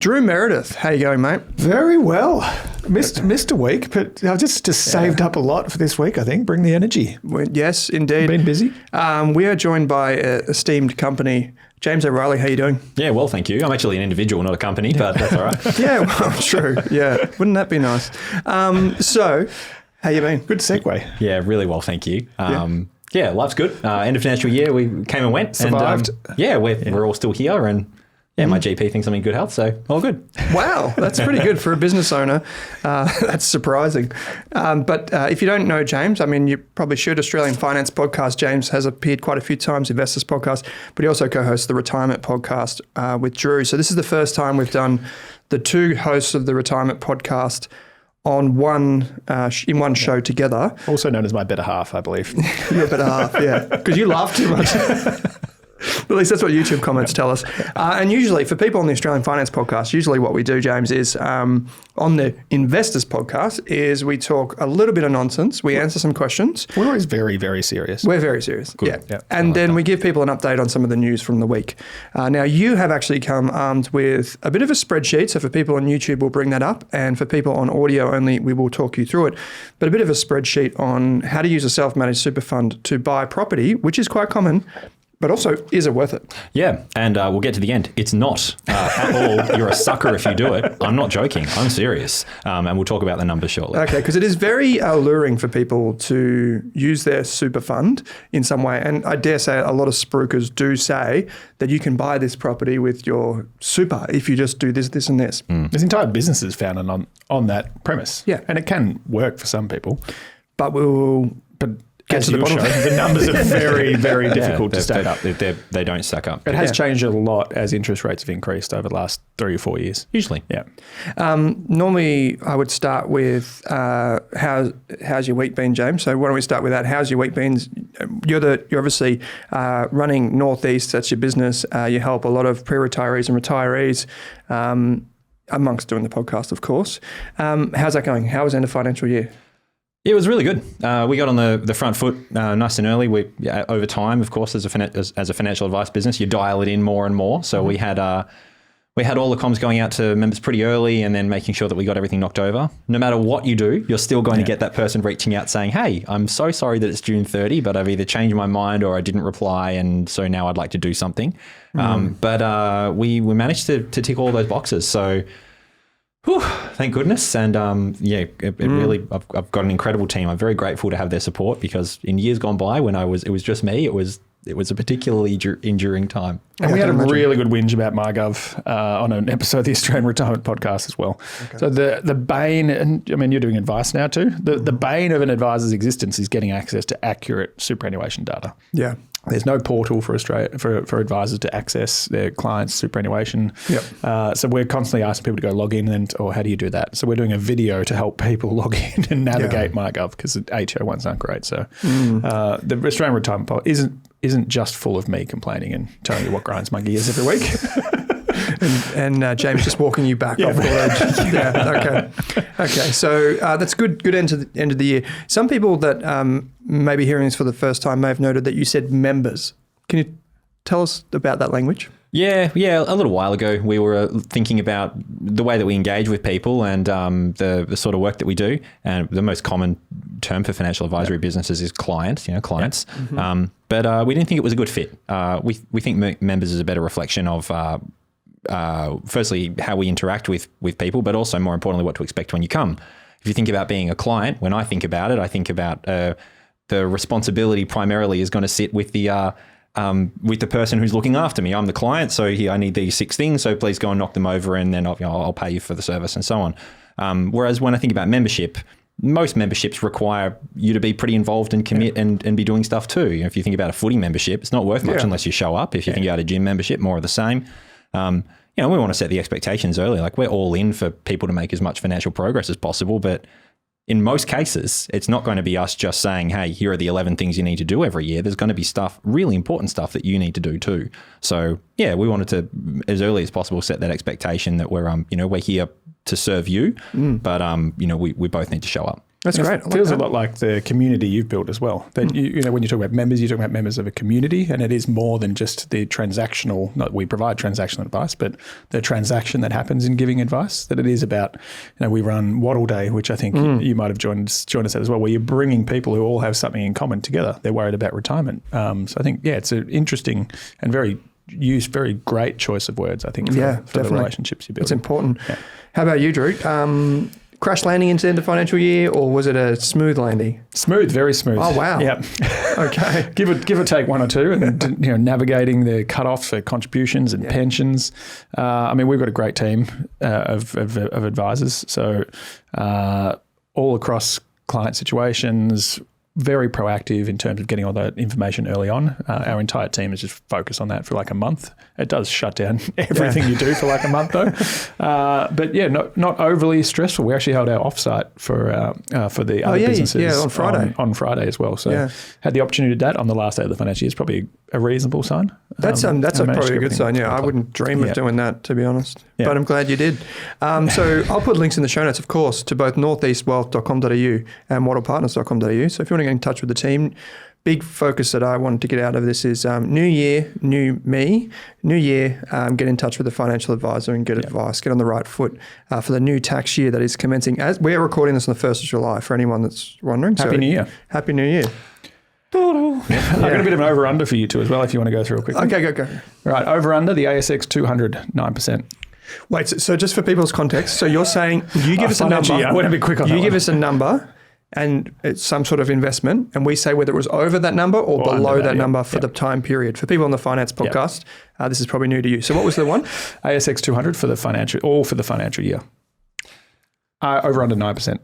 Drew Meredith, how you going, mate? Very well. Missed a week, but I've just saved up a lot for this week, I think. Bring the energy. Yes, indeed. Been busy? We are joined by an esteemed company. James O'Reilly, how you doing? Yeah, well, thank you. I'm actually an individual, not a company, but that's all right. Yeah, well, true. Yeah, wouldn't that be nice? So, how you been? Good segue. Yeah, really well, thank you. Yeah, life's good. End of financial year, we came and went. Survived. And, we're all still here, and my GP thinks I'm in good health, so all good. Wow, that's pretty good for a business owner. That's surprising. But if you don't know James, I mean, you probably should. Australian Finance Podcast. James has appeared quite a few times, Investors Podcast, but he also co-hosts the Retirement Podcast with Drew. So this is the first time we've done the two hosts of the Retirement Podcast on in one show together. Also known as my better half, I believe. Your better half, yeah. Because you laugh too much. At least that's what YouTube comments tell us. And usually for people on the Australian Finance Podcast, usually what we do, James, is on the Investors Podcast is we talk a little bit of nonsense. We answer some questions. We're always very, very serious. We're very serious. Good. Yeah. And then we give people an update on some of the news from the week. Now, you have actually come armed with a bit of a spreadsheet. So for people on YouTube, we'll bring that up. And for people on audio only, we will talk you through it. But a bit of a spreadsheet on how to use a self-managed super fund to buy property, which is quite common. But also, is it worth it? Yeah, and we'll get to the end. It's not at all. You're a sucker if you do it. I'm not joking. I'm serious. And we'll talk about the numbers shortly. Okay, because it is very alluring for people to use their super fund in some way. And I dare say a lot of spruikers do say that you can buy this property with your super if you just do this, this and this. There's entire businesses founded on that premise. Yeah. And it can work for some people. But As you'll show, the numbers are very, very difficult to stack up. They don't stack up. It has changed a lot as interest rates have increased over the last 3 or 4 years. Usually. Yeah. Normally, I would start with how's your week been, James? So why don't we start with that? How's your week been? You're obviously running Northeast. That's your business. You help a lot of pre-retirees and retirees, amongst doing the podcast, of course. How's that going? How was end of financial year? It was really good. We got on the front foot nice and early. Over time, of course, as a financial advice business, you dial it in more and more. So we had all the comms going out to members pretty early, and then making sure that we got everything knocked over. No matter what you do, you're still going to get that person reaching out saying, "Hey, I'm so sorry that it's June 30, but I've either changed my mind or I didn't reply, and so now I'd like to do something." But we managed to tick all those boxes. So. Whew, thank goodness. And it really, I've got an incredible team. I'm very grateful to have their support, because in years gone by when it was just me, it was a particularly enduring time. And we had a really good whinge about MyGov on an episode of the Australian Retirement Podcast as well. Okay. So the bane, and I mean, you're doing advice now too, the bane of an advisor's existence is getting access to accurate superannuation data. Yeah. There's no portal for Australia for advisors to access their clients' superannuation. Yep. So we're constantly asking people to go log in how do you do that? So we're doing a video to help people log in and navigate MyGov, because the HO ones aren't great. So the Australian Retirement Podcast isn't just full of me complaining and telling you what grinds my gears every week. and James just walking you back off the ledge. Yeah. Okay. So that's good end to the end of the year. Some people that may be hearing this for the first time may have noted that you said members. Can you tell us about that language? Yeah. A little while ago, we were thinking about the way that we engage with people and the sort of work that we do. And the most common term for financial advisory businesses is clients. Clients. Yeah. But we didn't think it was a good fit. We think members is a better reflection of. Firstly, how we interact with people, but also more importantly, what to expect when you come. If you think about being a client, when I think about it, I think about the responsibility primarily is going to sit with the person who's looking after me. I'm the client, so I need these 6 things, so please go and knock them over, and then I'll pay you for the service and so on. Whereas when I think about membership, most memberships require you to be pretty involved and commit and be doing stuff too. If you think about a footy membership, it's not worth much unless you show up. If you think about a gym membership, more of the same. We want to set the expectations early. Like, we're all in for people to make as much financial progress as possible, but in most cases, it's not going to be us just saying, "Hey, here are the 11 things you need to do every year." There's going to be really important stuff that you need to do too. So we wanted to, as early as possible, set that expectation that we're here to serve you, but we both need to show up. That's great. It feels a lot like the community you've built as well. That you know, when you talk about members, you're talking about members of a community, and it is more than just the transactional. Not we provide transactional advice, but the transaction that happens in giving advice. That it is about. You know, we run Waddle Day, which I think you might have joined us at as well, where you're bringing people who all have something in common together. They're worried about retirement. So I think it's an interesting and very great choice of words. I think for the relationships you build. It's important. Yeah. How about you, Drew? Crash landing into the end of financial year, or was it a smooth landing? Smooth, very smooth. Oh, wow. Yep. Okay. give or take one or two, and navigating the cutoff for contributions and pensions. I mean, we've got a great team of advisors, so all across client situations. Very proactive in terms of getting all that information early on. Our entire team is just focused on that for like a month. It does shut down everything you do for like a month though. But yeah, not overly stressful. We actually held our offsite for the other businesses on Friday. On Friday as well. So had the opportunity to do that on the last day of the financial year. It's probably a reasonable sign. That's probably a good sign. Yeah, I wouldn't dream of doing that, to be honest. Yeah. But I'm glad you did. So I'll put links in the show notes, of course, to both northeastwealth.com.au and waddlepartners.com.au. So if you want to get in touch with the team, big focus that I wanted to get out of this is new year, new me, new year, get in touch with a financial advisor and get advice, get on the right foot for the new tax year that is commencing. As we're recording this on the 1st of July, for anyone that's wondering. Happy New Year. Happy New Year. I've got a bit of an over-under for you two as well, if you want to go through it quickly. Okay, go. Right, over-under, the ASX 200, 9%. Wait, so just for people's context, so you're saying you give us a number. I want to be quick on that. You give us a number and it's some sort of investment, and we say whether it was over that number or below that number for the time period. For people on the finance podcast, this is probably new to you. So what was the one? ASX 200 for the financial year. Over-under 9%.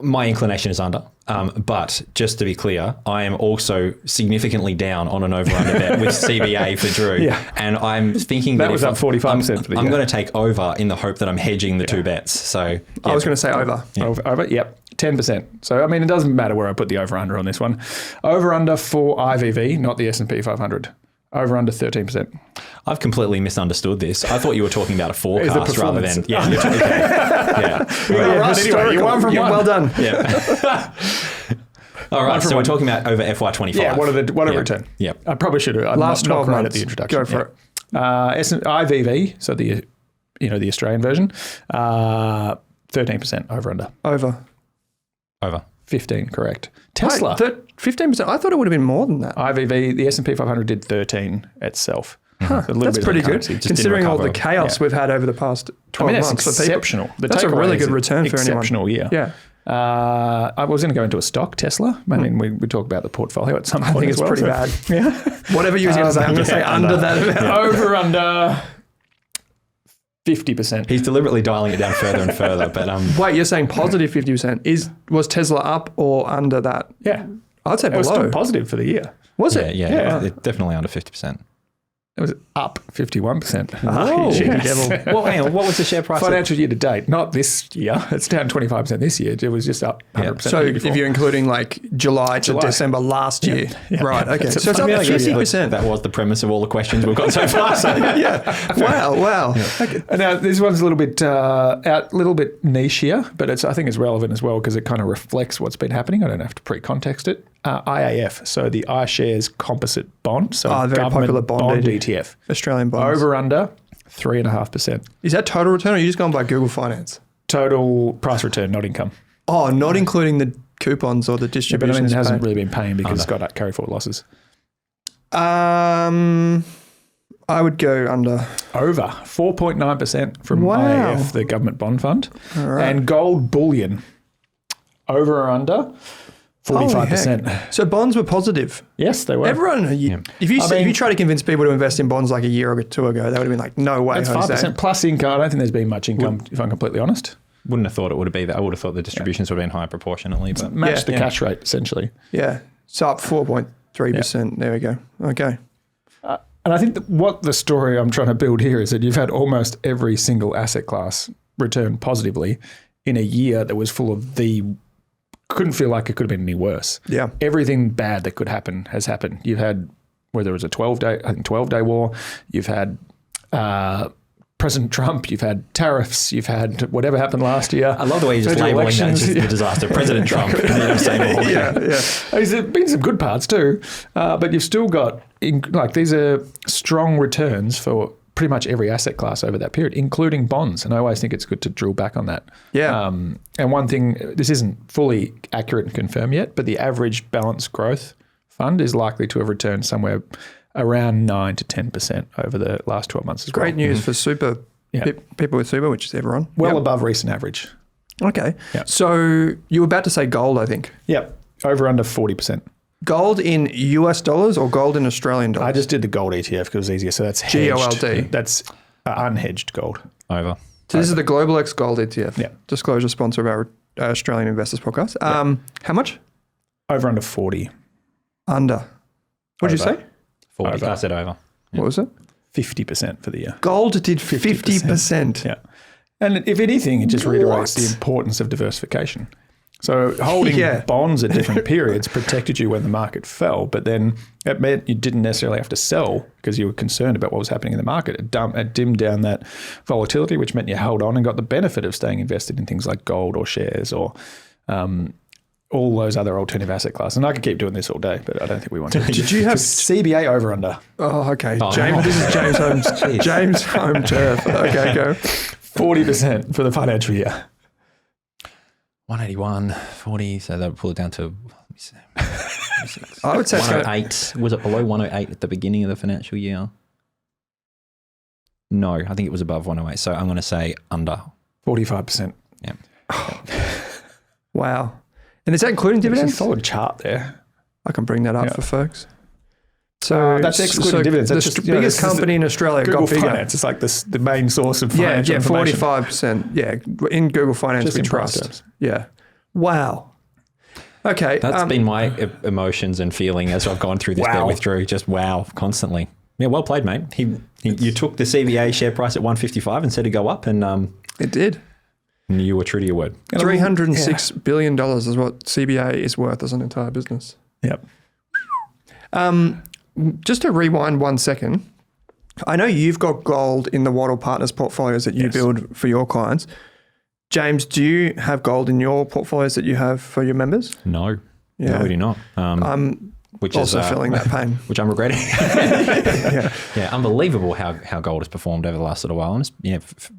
My inclination is under, but just to be clear, I am also significantly down on an over-under bet with CBA for Drew, and I'm thinking that was up 45% for the year. I'm going to take over in the hope that I'm hedging the two bets. So I was going to say over. Over, yep, 10%. So I mean, it doesn't matter where I put the over-under on this one. Over-under for IVV, not the S&P 500. Over under 13%. I've completely misunderstood this. I thought you were talking about a forecast rather than Anyway, you're one from one. Well done. Yeah. All right, so we're talking about over FY25. Yeah, what are return? Yeah. I probably should have. I'm Last 12 not months. at the introduction. Go for it. IVV, so the Australian version, 13% over under. Over. 15, correct. Tesla. 15%. I thought it would have been more than that. IVV, the S&P 500 did 13 itself. That's pretty good, considering all the chaos we've had over the past 12 months. That's exceptional. That's a really good return for anyone. Exceptional year. Yeah. I was going to go into a stock, Tesla. I mean, we talk about the portfolio at some point. I think it's pretty bad. Yeah. Whatever you was going to say, I'm going to say under that. Over under 50%. He's deliberately dialing it down further and further. But wait, you're saying positive 50%? Was Tesla up or under that? Yeah, I'd say below. It was still positive for the year. Was it? Yeah. Definitely under 50%. It was up 51%. Whoa. Devil. Well, hang on, what was the share price? Financial year to date, not this year. It's down 25% this year. It was just up 100%. So if you're including like July to December last year. Yeah. Right, okay. So it's up 50%. That was the premise of all the questions we've got so far. So. Wow. Yeah. Okay. Now, this one's a little bit niche here, but I think it's relevant as well because it kind of reflects what's been happening. I don't have to pre-context it. IAF, so the iShares Composite Bond, so very popular bond ETF. Australian bonds. Over under 3.5%. Is that total return or are you just going by Google Finance? Total price return, not income. Oh, not including the coupons or the distributions. But I mean, it hasn't really been paying because it's got carry forward losses. I would go under. Over 4.9% from IAF, the government bond fund. Right. And gold bullion. Over or under 45%. So bonds were positive. Yes, they were. Everyone, if you try to convince people to invest in bonds like a year or two ago, they would have been like, no way. That's 5% plus income. I don't think there's been much income, if I'm completely honest. Wouldn't have thought it would have been that. I would have thought the distributions would have been higher proportionately. But match the cash rate, essentially. Yeah. So up 4.3%. There we go. Okay. And I think what the story I'm trying to build here is that you've had almost every single asset class return positively in a year that was full of couldn't feel like it could have been any worse. Yeah. Everything bad that could happen has happened. You've had, whether it was a 12-day war, you've had President Trump, you've had tariffs, you've had whatever happened last year. I love the way you're just labeling that as the disaster. President Trump. Yeah. There's been some good parts too, but you've still got, these are strong returns for pretty much every asset class over that period, including bonds. And I always think it's good to drill back on that. Yeah. And one thing, this isn't fully accurate and confirmed yet, but the average balanced growth fund is likely to have returned somewhere around 9 to 10% over the last 12 months as well. Great news for super people with super, which is everyone. Well above recent average. Okay. Yep. So you were about to say gold, I think. Yep. Over under 40%. Gold in US dollars or gold in Australian dollars? I just did the gold ETF because it was easier. So that's hedged. GOLD. That's unhedged gold. Over. So this is the Global X Gold ETF. Yeah. Disclosure sponsor of our Australian Investors podcast. How much? Over under 40. Under. What did you say? 40. Over. I said over. What was it? 50% for the year. Gold did 50%. Yeah. And if anything, it just reiterates the importance of diversification. So holding bonds at different periods protected you when the market fell, but then it meant you didn't necessarily have to sell because you were concerned about what was happening in the market. It dimmed down that volatility, which meant you held on and got the benefit of staying invested in things like gold or shares or all those other alternative asset classes. And I could keep doing this all day, but I don't think we want to. Did you have CBA over under? Oh, okay. James, this is James home turf. Okay, go. 40% for the financial year. 181, 40, so that would pull it down to, let me see, I would say 108. Was it below 108 at the beginning of the financial year? No, I think it was above 108. So I'm going to say under. 45%. Yeah. Wow. And is that including dividends? There's a solid chart there. I can bring that up for folks. So that's excluding dividends. That's the biggest company in Australia Google got bigger. Finance. It's like the main source of financial information. 45%. Yeah, in Google Finance Just we in trust. price terms. Yeah. Wow. Okay. That's been my emotions and feeling as I've gone through this bit with Drew. Just wow, constantly. Yeah, well played, mate. You took the CBA share price at 155 and said it'd go up, and it did. And you were true to your word. $306 billion is what CBA is worth as an entire business. Yep. Just to rewind 1 second, I know you've got gold in the Waddle Partners portfolios that you build for your clients. James, do you have gold in your portfolios that you have for your members? No. Yeah. No, we do not. Which also feeling that pain. Which I'm regretting. Yeah, unbelievable how gold has performed over the last little while. And it's,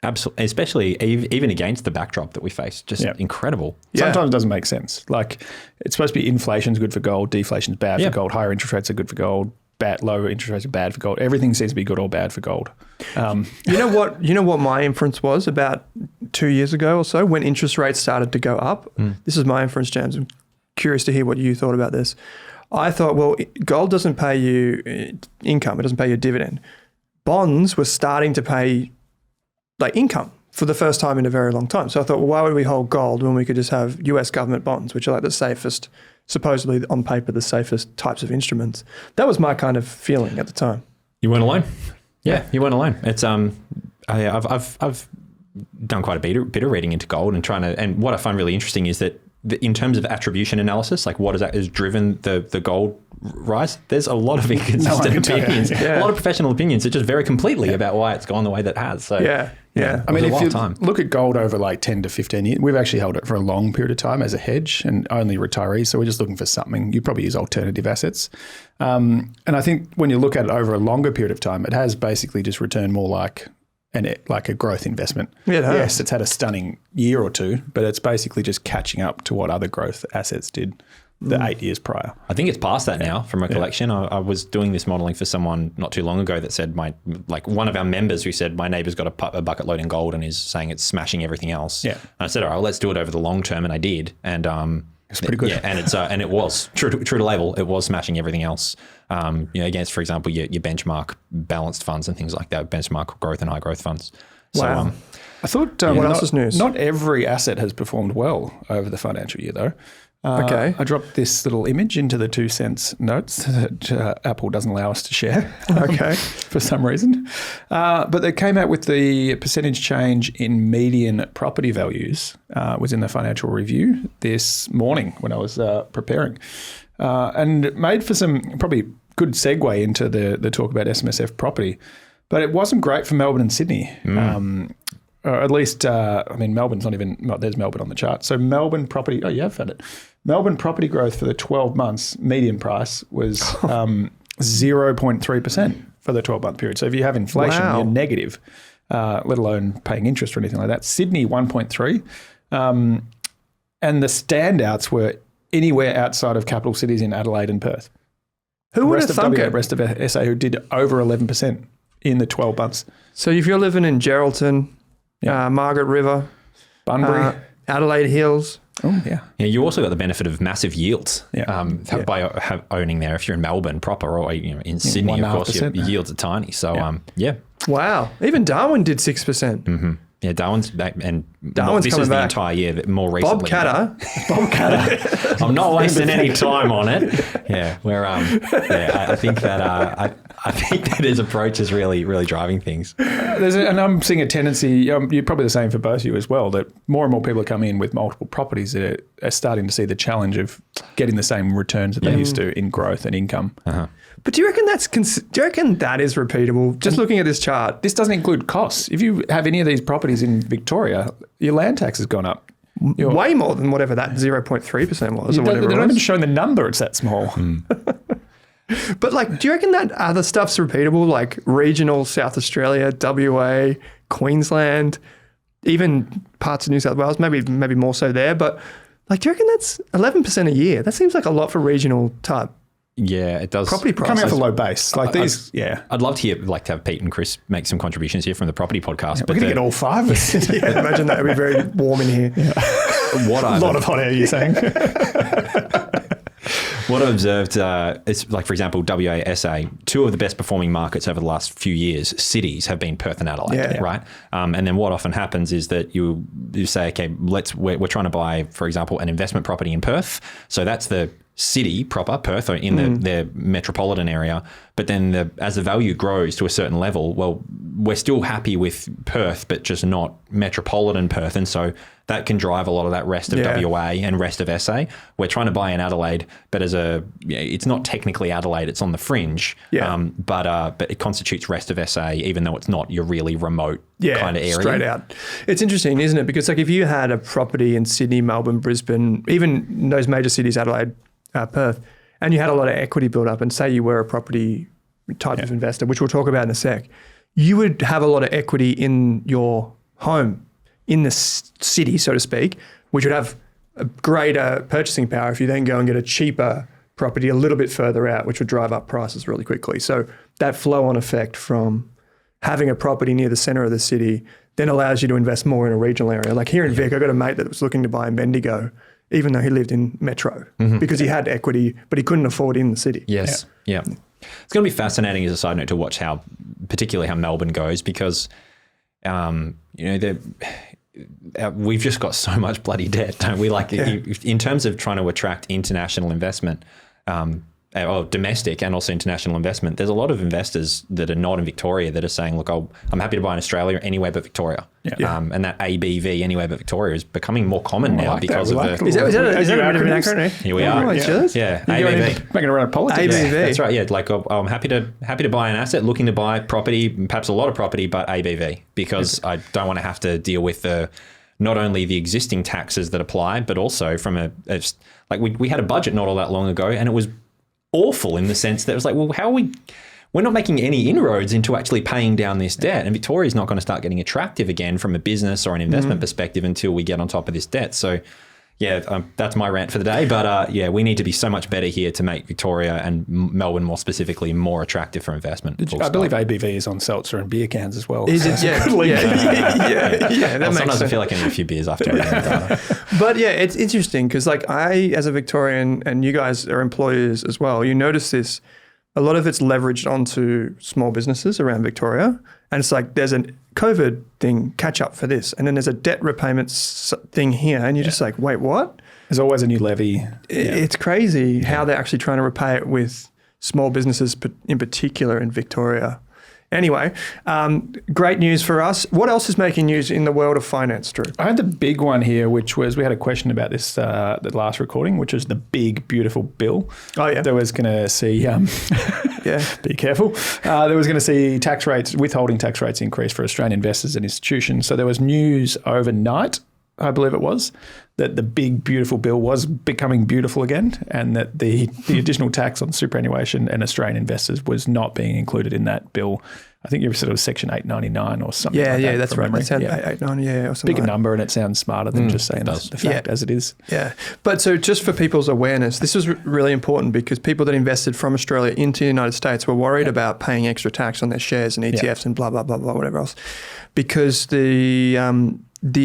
absolutely, especially even against the backdrop that we face, just incredible. Sometimes it doesn't make sense. Like it's supposed to be inflation's good for gold, deflation's bad for gold, higher interest rates are good for gold, lower interest rates are bad for gold. Everything seems to be good or bad for gold. You know what my inference was about 2 years ago or so when interest rates started to go up? This is my inference, James. I'm curious to hear what you thought about this. I thought, well, gold doesn't pay you income. It doesn't pay you a dividend. Bonds were starting to pay like income for the first time in a very long time. So I thought, well, why would we hold gold when we could just have US government bonds, which are like the safest, supposedly on paper, the safest types of instruments. That was my kind of feeling at the time. You weren't alone. Yeah, you weren't alone. It's I've done quite a bit of reading into gold and and what I find really interesting is that in terms of attribution analysis, like what has driven the gold rise, there's a lot of inconsistent opinions, a lot of professional opinions that just vary completely about why it's gone the way that it has. So I mean, if you look at gold over like 10 to 15 years, we've actually held it for a long period of time as a hedge and only retirees. So we're just looking for something. You probably use alternative assets. And I think when you look at it over a longer period of time, it has basically just returned more like a growth investment. Yes, it's had a stunning year or two, but it's basically just catching up to what other growth assets did the 8 years prior. I think it's past that now from recollection. I was doing this modeling for someone not too long ago that said one of our members who said my neighbour's got a bucket load in gold and is saying it's smashing everything else. Yeah. And I said, all right, well, let's do it over the long term. And I did. And it's pretty good. Yeah, and it was true to label. It was smashing everything else. Against, for example, your benchmark balanced funds and things like that, benchmark growth and high growth funds. Wow. So, I thought what else is news? Not every asset has performed well over the financial year, though. Okay. I dropped this little image into the 2 cents notes that Apple doesn't allow us to share. For some reason. But they came out with the percentage change in median property values was in the financial review this morning when I was preparing. And it made for some probably good segue into the talk about SMSF property. But it wasn't great for Melbourne and Sydney. Or at least, Melbourne's not even, there's Melbourne on the chart. So Melbourne property, you have found it. Melbourne property growth for the 12 months, median price was 0.3% for the 12-month period. So if you have inflation, you're negative, let alone paying interest or anything like that. Sydney, 1.3. And the standouts were anywhere outside of capital cities in Adelaide and Perth. Who would have thunk it? Rest of SA who did over 11% in the 12 months. So if you're living in Geraldton, Margaret River, Bunbury, Adelaide Hills. Oh, yeah. Yeah, you also got the benefit of massive yields by owning there. If you're in Melbourne proper or in Sydney, of course, your yields are tiny. So, Wow. Even Darwin did 6%. Mm-hmm. Yeah, Darwin's back, and Darwin's this coming is back. the entire year, but more recently. Bob Catter. I'm not wasting any time on it. Yeah, I think that I think that his approach is really, really driving things. And I'm seeing a tendency. You're probably the same for both of you as well. That more and more people are coming in with multiple properties that are starting to see the challenge of getting the same returns that they used to in growth and income. Uh-huh. But do you reckon that is repeatable? Just looking at this chart, this doesn't include costs. If you have any of these properties in Victoria, your land tax has gone up. Way more than whatever that 0.3% was. They're not even showing the number. It's that small. But do you reckon that other stuff's repeatable? Like regional South Australia, WA, Queensland, even parts of New South Wales, maybe more so there. But do you reckon that's 11% a year? That seems like a lot for regional type. Yeah, it does. Property prices. Coming off a low base. I'd love to to have Pete and Chris make some contributions here from the property podcast. We're going to get all five of us. Imagine that would be very warm in here. Yeah. A lot of hot air, you're saying? What I've observed is, for example, WA/SA, two of the best performing markets over the last few years, cities have been Perth and Adelaide, right? And then what often happens is that you say, okay, we're trying to buy, for example, an investment property in Perth. So that's the city proper, Perth, or in the metropolitan area. But then as the value grows to a certain level, well, we're still happy with Perth, but just not metropolitan Perth. And so that can drive a lot of that rest of WA and rest of SA. We're trying to buy in Adelaide, but it's not technically Adelaide, it's on the fringe. But it constitutes rest of SA, even though it's not your really remote kind of area. Straight out. It's interesting, isn't it? Because if you had a property in Sydney, Melbourne, Brisbane, even those major cities, Adelaide, Perth, and you had a lot of equity built up, and say you were a property type of investor, which we'll talk about in a sec, you would have a lot of equity in your home, in the city, so to speak, which would have a greater purchasing power if you then go and get a cheaper property a little bit further out, which would drive up prices really quickly. So that flow-on effect from having a property near the centre of the city then allows you to invest more in a regional area. Like here in Vic, I got a mate that was looking to buy in Bendigo, even though he lived in Metro, because he had equity, but he couldn't afford in the city. Yes. Yeah. It's going to be fascinating as a side note to watch particularly how Melbourne goes, because, we've just got so much bloody debt, don't we? In terms of trying to attract international investment, or domestic and also international investment, there's a lot of investors that are not in Victoria that are saying, look, I'm happy to buy in Australia anywhere but Victoria. And that ABV, anywhere but Victoria, is becoming more common now because of the... Is that a bit of an acronym? Here we are. Yeah, ABV. Making a run of politics. ABV. That's right. Yeah, I'm happy to buy an asset, looking to buy property, perhaps a lot of property, but ABV, because I don't want to have to deal with not only the existing taxes that apply, but also from we had a budget not all that long ago, and it was awful in the sense that it was like, well, we're not making any inroads into actually paying down this debt, and Victoria's not going to start getting attractive again from a business or an investment perspective until we get on top of this debt. So that's my rant for the day. But we need to be so much better here to make Victoria and Melbourne more specifically more attractive for investment. I believe ABV is on seltzer and beer cans as well. Is it? Yeah. That makes sometimes sense. I feel like I need a few beers after reading that. But it's interesting because I, as a Victorian, and you guys are employers as well, you notice this, a lot of it's leveraged onto small businesses around Victoria. And it's like there's a COVID thing, catch up for this. And then there's a debt repayments thing here. And you're just like, wait, what? There's always a new levy. It's crazy how they're actually trying to repay it with small businesses in particular in Victoria. Anyway, great news for us. What else is making news in the world of finance, Drew? I had the big one here, which was, we had a question about this the last recording, which was the big, beautiful bill. Oh, yeah. That was going to see Yeah. Be careful. There was going to see withholding tax rates increase for Australian investors and institutions. So there was news overnight, I believe it was, that the big, beautiful bill was becoming beautiful again, and that the additional tax on superannuation and Australian investors was not being included in that bill. I think you said it was Section 899 or something like that. Yeah, that's right. Memory. It sounds 899, or something bigger like number, and it sounds smarter than just saying the fact as it is. Yeah. But so just for people's awareness, this was really important because people that invested from Australia into the United States were worried about paying extra tax on their shares and ETFs and blah, blah, blah, blah, whatever else. Because the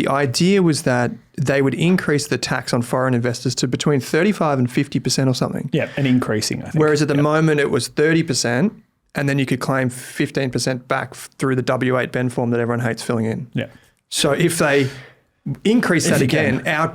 idea was that they would increase the tax on foreign investors to between 35 and 50% or something. Yeah, and increasing, I think. Whereas at the moment it was 30%, and then you could claim 15% back through the W8 Ben form that everyone hates filling in. Yeah. So if they increase that again, our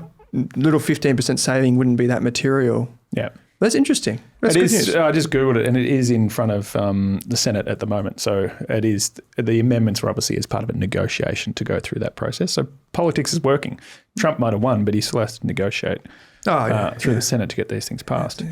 little 15% saving wouldn't be that material. Yeah. That's interesting. That's good news. I just Googled it, and it is in front of the Senate at the moment. So it is. The amendments were obviously as part of a negotiation to go through that process. So politics is working. Trump might have won, but he still has to negotiate through the Senate to get these things passed.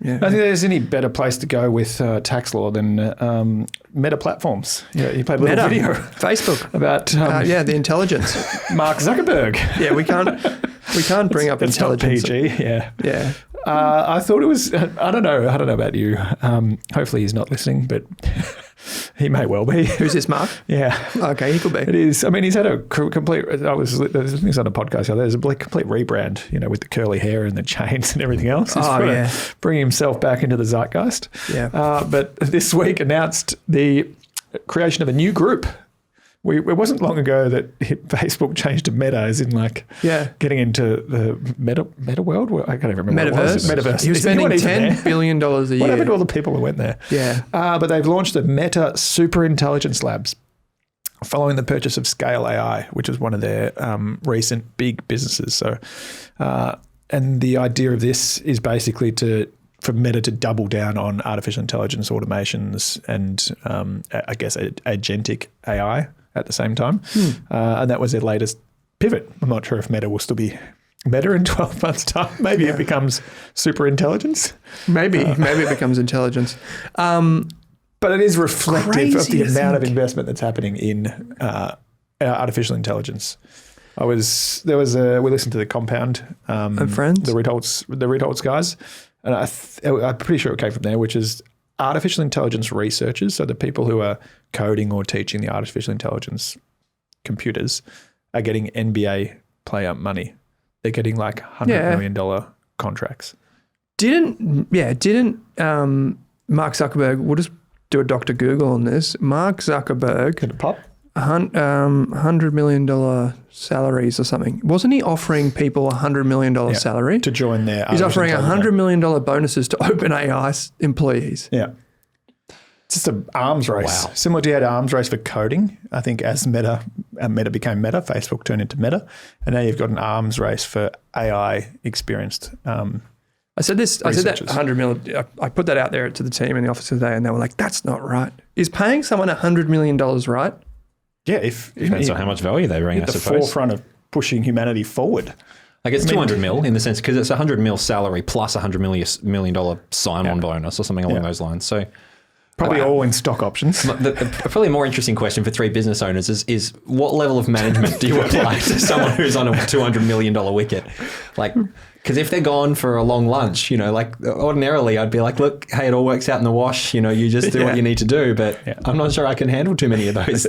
Yeah. I don't think there's any better place to go with tax law than Meta platforms. You played a little video. Facebook. About the intelligence. Mark Zuckerberg. Yeah, we can't bring up intelligence. Not PG. Yeah. Yeah. I thought it was. I don't know about you. Hopefully he's not listening, but he may well be. Who's this, Mark? Yeah. Okay, he could be. It is. I mean, he's had a complete. There's on a podcast. There's a complete rebrand. With the curly hair and the chains and everything else. He's bringing himself back into the zeitgeist. Yeah. But this week announced the creation of a new group. It wasn't long ago that Facebook changed to Meta, as in getting into the meta world. I can't even remember. Metaverse. He was spending $10 billion a year. What happened to all the people who went there? Yeah. But they've launched the Meta Superintelligence Labs following the purchase of Scale AI, which was one of their recent big businesses. So, and the idea of this is basically for Meta to double down on artificial intelligence automations and I guess agentic AI at the same time. And that was their latest pivot. I'm not sure if Meta will still be Meta in 12 months' time. Maybe it becomes super intelligence. Maybe it becomes intelligence. But it is reflective of the amount of investment that's happening in artificial intelligence. We listened to the Compound and Friends, the Ritholtz guys, and I'm pretty sure it came from there, which is artificial intelligence researchers, so the people who are coding or teaching the artificial intelligence computers are getting NBA player money. They're getting like $100 million contracts. Didn't Mark Zuckerberg, we'll just do a Dr. Google on this. Mark Zuckerberg. Can it pop? $100 million salaries or something. Wasn't he offering people a $100 million salary? To join their... He's offering $100 million bonuses to OpenAI employees. Yeah. It's just an arms race. Wow. Similar to you had an arms race for coding. I think as Meta became Meta, Facebook turned into Meta. And now you've got an arms race for AI experienced I said that 100 million. I put that out there to the team in the office today, and they were like, "That's not right. Is paying someone $100 million right?" Yeah, if depends on how much value they bring. At the forefront of pushing humanity forward. Like it's 200 mil in the sense because it's a 100 mil salary plus $100 million sign-on bonus or something along those lines. So probably all in stock options. Probably a more interesting question for three business owners is what level of management do you apply to someone who's on a $200 million wicket? Like, because if they're gone for a long lunch, like ordinarily I'd be like, look, hey, it all works out in the wash. You just do what you need to do. But I'm not sure I can handle too many of those.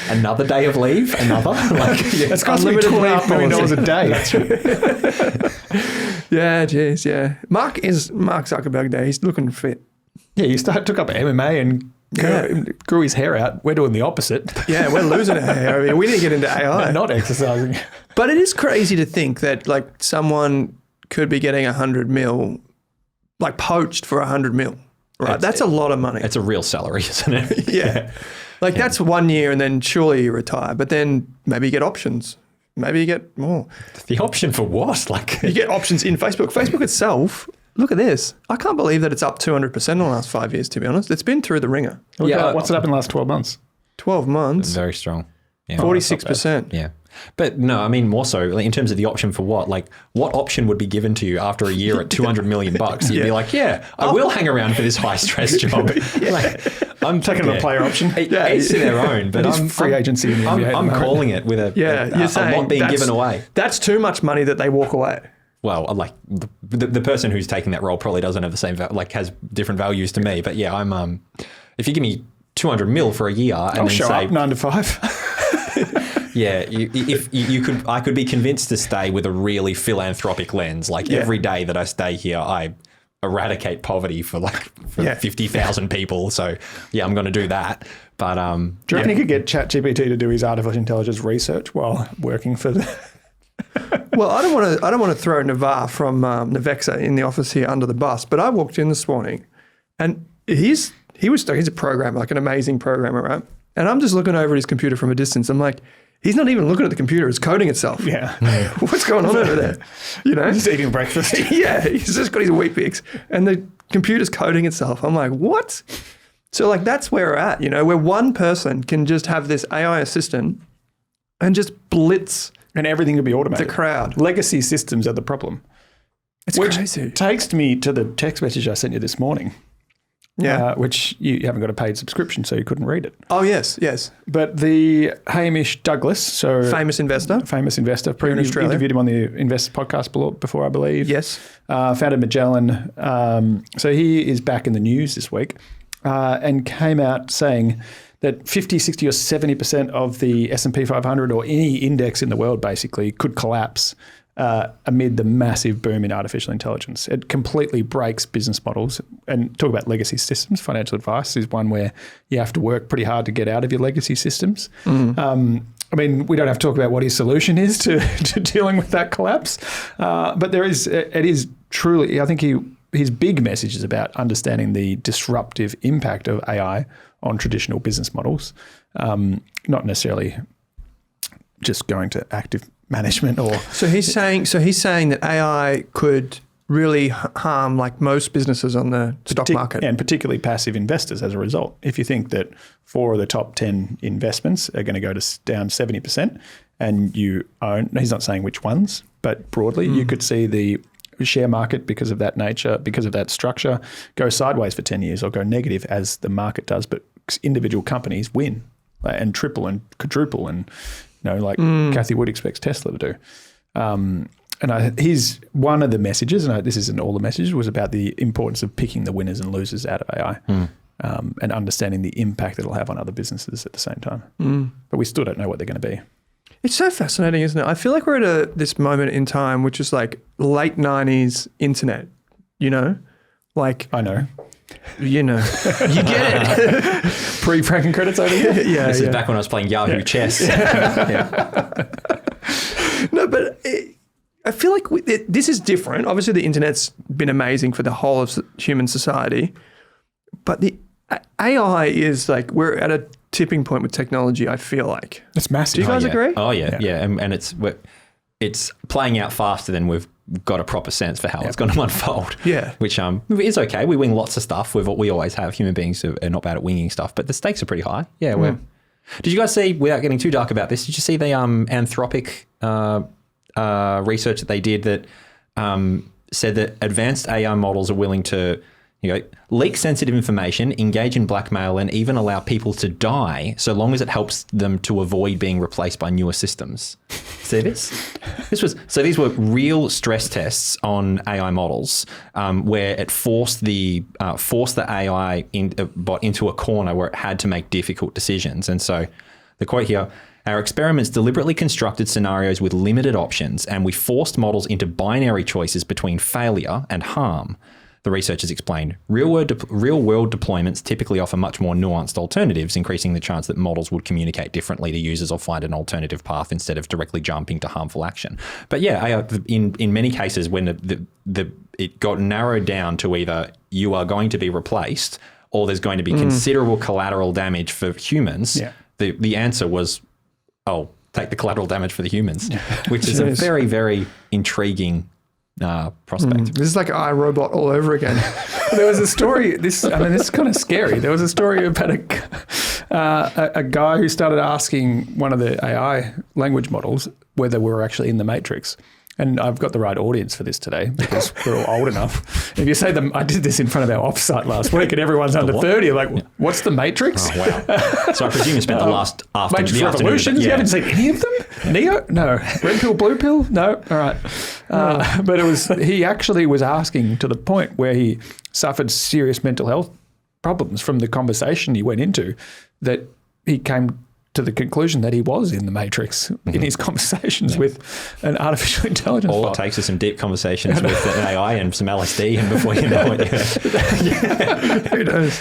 Another day of leave, That's cost me $2.5 million a day. That's right. Yeah, geez, yeah. Mark Zuckerberg there. He's looking fit. Yeah, took up MMA and grew his hair out. We're doing the opposite. Yeah, we're losing our hair. We need to get into AI. Not exercising. But it is crazy to think that someone could be getting 100 mil, poached for 100 mil. Right, that's a lot of money. It's a real salary, isn't it? Yeah. That's 1 year and then surely you retire. But then maybe you get options. Maybe you get more. The option for what? You get options in Facebook. Facebook itself... Look at this. I can't believe that it's up 200% in the last 5 years, to be honest. It's been through the ringer. What's it up in the last 12 months? 12 months. Very strong. Yeah. 46%. Yeah. But no, I mean more so like, in terms of the option for what? Like, what option would be given to you after a year at $200 million? You'd be like, I will hang around for this high stress job. Like, I'm Taking a player option. Each to their own, but I'm free agency in the NBA. I'm calling it with a lot being given away. That's too much money that they walk away. Well, like the person who's taking that role probably doesn't have the same has different values to me. But yeah, I'm if you give me 200 mil for a year and I'll then show say up 9 to 5. Yeah, I could be convinced to stay with a really philanthropic lens. Like every day that I stay here, I eradicate poverty for 50,000 people. So yeah, I'm going to do that. But do you reckon he could get ChatGPT to do his artificial intelligence research while working for the? Well, I don't want to throw Navar from Navexa in the office here under the bus, but I walked in this morning, and he's a programmer, like an amazing programmer, right? And I'm just looking over his computer from a distance. I'm like, he's not even looking at the computer; it's coding itself. Yeah, what's going on over there? You know, he's eating breakfast. Yeah, he's just got his Wheat Bix, and the computer's coding itself. I'm like, what? So like that's where we're at, you know, where one person can just have this AI assistant and just blitz. And everything could be automated. The crowd. Legacy systems are the problem. It's crazy. Which takes me to the text message I sent you this morning. Yeah. Which you haven't got a paid subscription, so you couldn't read it. Oh, yes. But the Hamish Douglas, famous investor, in Australia. Interviewed him on the Investor podcast before, I believe. Yes. Founded Magellan. So he is back in the news this week and came out saying that 50, 60 or 70% of the S&P 500 or any index in the world basically could collapse amid the massive boom in artificial intelligence. It completely breaks business models. And talk about legacy systems. Financial advice is one where you have to work pretty hard to get out of your legacy systems. I mean, we don't have to talk about what his solution is to dealing with that collapse. But it is truly, I think his big message is about understanding the disruptive impact of AI on traditional business models, not necessarily just going to active management or. So he's saying that AI could really harm like most businesses on the stock market, and particularly passive investors as a result. If you think that 4 of the top 10 investments are going to go down 70%, and you own, he's not saying which ones, but broadly, you could see the share market, because of that nature, because of that structure, go sideways for 10 years or go negative as the market does, but individual companies win and triple and quadruple, and Cathie Wood expects Tesla to do. And he's one of the messages, and this isn't all the messages, was about the importance of picking the winners and losers out of AI and understanding the impact it'll have on other businesses at the same time. But we still don't know what they're going to be. It's so fascinating, isn't it? I feel like we're at this moment in time, which is like late 90s internet, you know? Like, I know. You know, you get it. Pre-franking credits over here? Yeah. This is back when I was playing Yahoo chess. No, but I feel like this is different. Obviously, the internet's been amazing for the whole of human society. But the AI is like, we're at a tipping point with technology, I feel like. It's massive. Do you guys agree? Oh, yeah. And it's playing out faster than we've got a proper sense for how it's going to unfold. Yeah. Which is okay. We wing lots of stuff with what we always have. Human beings are not bad at winging stuff, but the stakes are pretty high. Yeah. Did you guys see, without getting too dark about this, did you see the Anthropic research that they did that said that advanced AI models are willing to leak sensitive information, engage in blackmail, and even allow people to die so long as it helps them to avoid being replaced by newer systems. See this? These were real stress tests on AI models where it forced the AI bot into a corner where it had to make difficult decisions. And so the quote here, our experiments deliberately constructed scenarios with limited options, and we forced models into binary choices between failure and harm. The researchers explained, real-world deployments typically offer much more nuanced alternatives, increasing the chance that models would communicate differently to users or find an alternative path instead of directly jumping to harmful action. But yeah, in many cases, when it got narrowed down to either you are going to be replaced or there's going to be considerable collateral damage for humans, the answer was, take the collateral damage for the humans, which is a very, very intriguing prospect. This is like iRobot all over again. There was a story, this is kind of scary. There was a story about a guy who started asking one of the AI language models whether we were actually in the Matrix. And I've got the right audience for this today because we're all old enough. If you say I did this in front of our offsite last week and everyone's under 30, you're like, what's the Matrix? Oh, wow. So I presume you spent the last afternoon. Matrix Revolutions? You haven't seen any of them? Neo? No. Red pill, blue pill? No. All right. But he actually was asking to the point where he suffered serious mental health problems from the conversation he went into, that he came to the conclusion that he was in the Matrix in his conversations with an artificial intelligence. All it takes is some deep conversations with an AI and some LSD, and before you know it, who knows?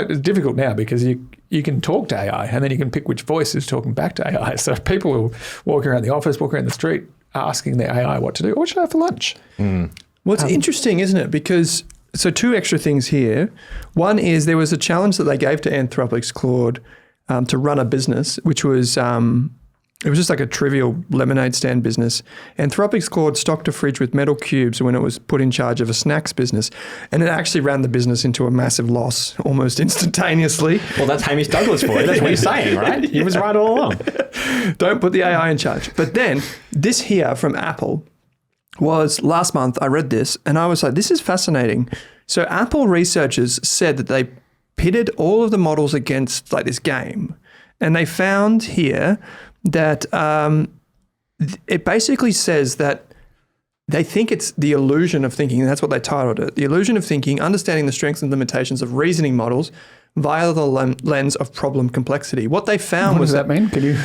It's difficult now because you can talk to AI and then you can pick which voice is talking back to AI. So people will walk around the office, walk around the street, asking their AI what to do. What should I have for lunch? Well, it's interesting, isn't it? Because so two extra things here. One is there was a challenge that they gave to Anthropic's Claude to run a business, which was it was just like a trivial lemonade stand business. Anthropic's Claude stocked a fridge with metal cubes when it was put in charge of a snacks business, and it actually ran the business into a massive loss almost instantaneously. Well, that's Hamish Douglas for you. That's what he's saying, right? He was right all along. Don't put the AI in charge. But then this here from Apple was last month. I read this and I was like, this is fascinating. So Apple researchers said that they pitted all of the models against like this game, and they found here that it basically says that they think it's the illusion of thinking, and that's what they titled it, the illusion of thinking, understanding the strengths and limitations of reasoning models via the lens of problem complexity. What they found was that mean? Can you?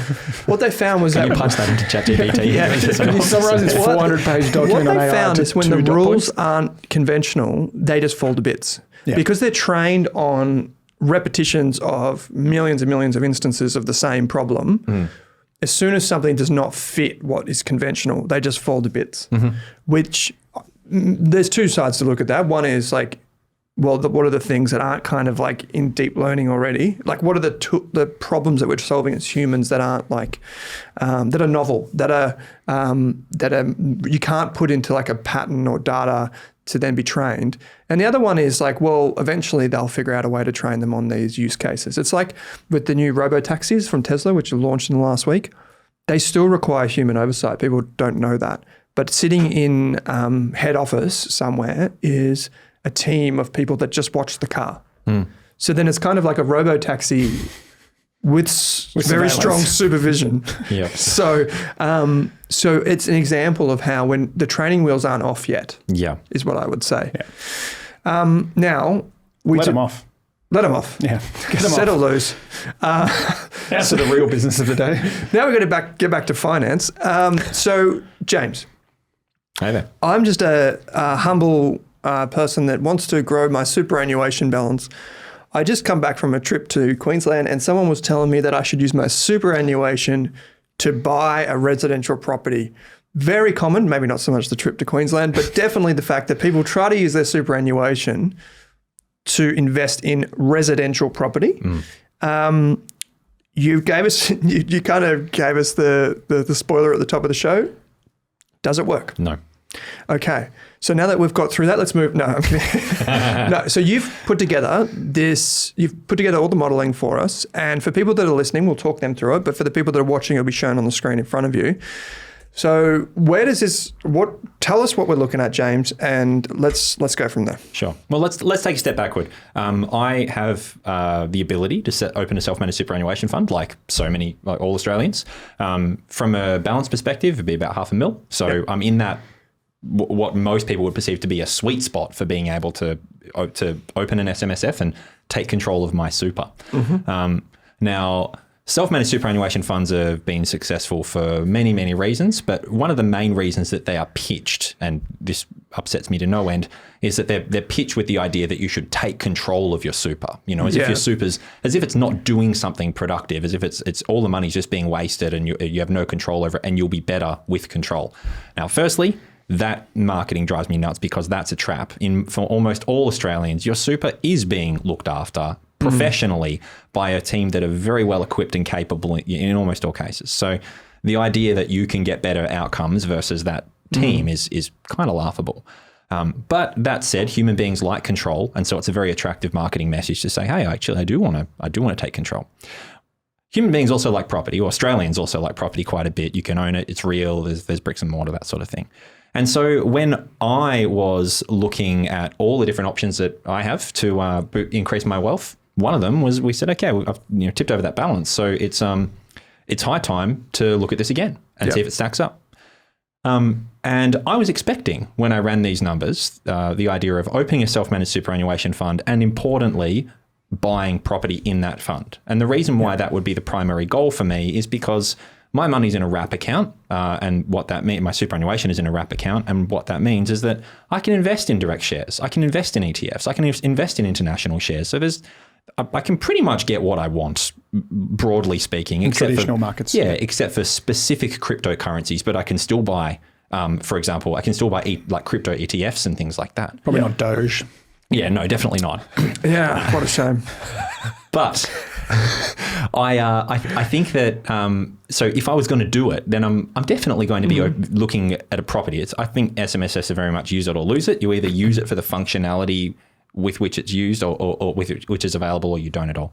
What they found was Can you punch that into ChatGPT? Yeah. Can you summarize this 400-page document? What they found is when the rules aren't conventional, they just fall to bits. Yeah. Because they're trained on repetitions of millions and millions of instances of the same problem. As soon as something does not fit what is conventional, they just fall to bits. Which there's two sides to look at that. One is like, well, what are the things that aren't kind of like in deep learning already? Like, what are the problems that we're solving as humans that aren't like that are novel, that are you can't put into like a pattern or data to then be trained. And the other one is like, well, eventually they'll figure out a way to train them on these use cases. It's like with the new robo-taxis from Tesla, which were launched in the last week, they still require human oversight. People don't know that. But sitting in head office somewhere is a team of people that just watch the car. So then it's kind of like a robo-taxi with very strong supervision. Yeah. So it's an example of how when the training wheels aren't off yet. Yeah. Is what I would say. Yeah. Now let them off. Let them off. Yeah. Get them settle loose. That's the real business of the day. Now we're going to get back to finance. So James, Hey there. I'm just a humble person that wants to grow my superannuation balance. I just come back from a trip to Queensland and someone was telling me that I should use my superannuation to buy a residential property. Very common, maybe not so much the trip to Queensland, but definitely the fact that people try to use their superannuation to invest in residential property. You gave us, you kind of gave us the spoiler at the top of the show. Does it work? No. Okay. So now that we've got through that, let's move. No, I'm kidding. No. So you've put together all the modeling for us. And for people that are listening, we'll talk them through it. But for the people that are watching, it'll be shown on the screen in front of you. So where does this, tell us what we're looking at, James, and let's go from there. Sure. Well, let's take a step backward. I have the ability to open a self-managed superannuation fund, like all Australians. From a balance perspective, it'd be about $500,000. So I'm in that, what most people would perceive to be a sweet spot for being able to open an SMSF and take control of my super. Now, self-managed superannuation funds have been successful for many, many reasons, but one of the main reasons that they are pitched, and this upsets me to no end, is that they're pitched with the idea that you should take control of your super, as if your super's, as if it's not doing something productive, as if it's all the money's just being wasted and you have no control over it and you'll be better with control. Now, firstly, that marketing drives me nuts because that's a trap. For almost all Australians, your super is being looked after professionally by a team that are very well equipped and capable in almost all cases. So the idea that you can get better outcomes versus that team is kind of laughable. But that said, human beings like control, and so it's a very attractive marketing message to say, hey, actually, I do want to take control. Human beings also like property, or Australians also like property quite a bit. You can own it, it's real, there's bricks and mortar, that sort of thing. And so when I was looking at all the different options that I have to increase my wealth, one of them was we said, okay, I've tipped over that balance. So it's high time to look at this again and see if it stacks up. And I was expecting, when I ran these numbers, the idea of opening a self-managed superannuation fund and, importantly, buying property in that fund. And the reason why that would be the primary goal for me is because my money's in a wrap account, and what that means, my superannuation is in a wrap account, and what that means is that I can invest in direct shares, I can invest in ETFs, I can invest in international shares. So I can pretty much get what I want, broadly speaking, in traditional markets. Yeah, except for specific cryptocurrencies, but I can still buy, for example, I can still buy like crypto ETFs and things like that. Probably not Doge. Yeah, no, definitely not. Yeah, what a shame. But I think that so if I was going to do it, then I'm definitely going to be looking at a property. I think SMSFs are very much use it or lose it. You either use it for the functionality with which it's used or with which is available, or you don't at all.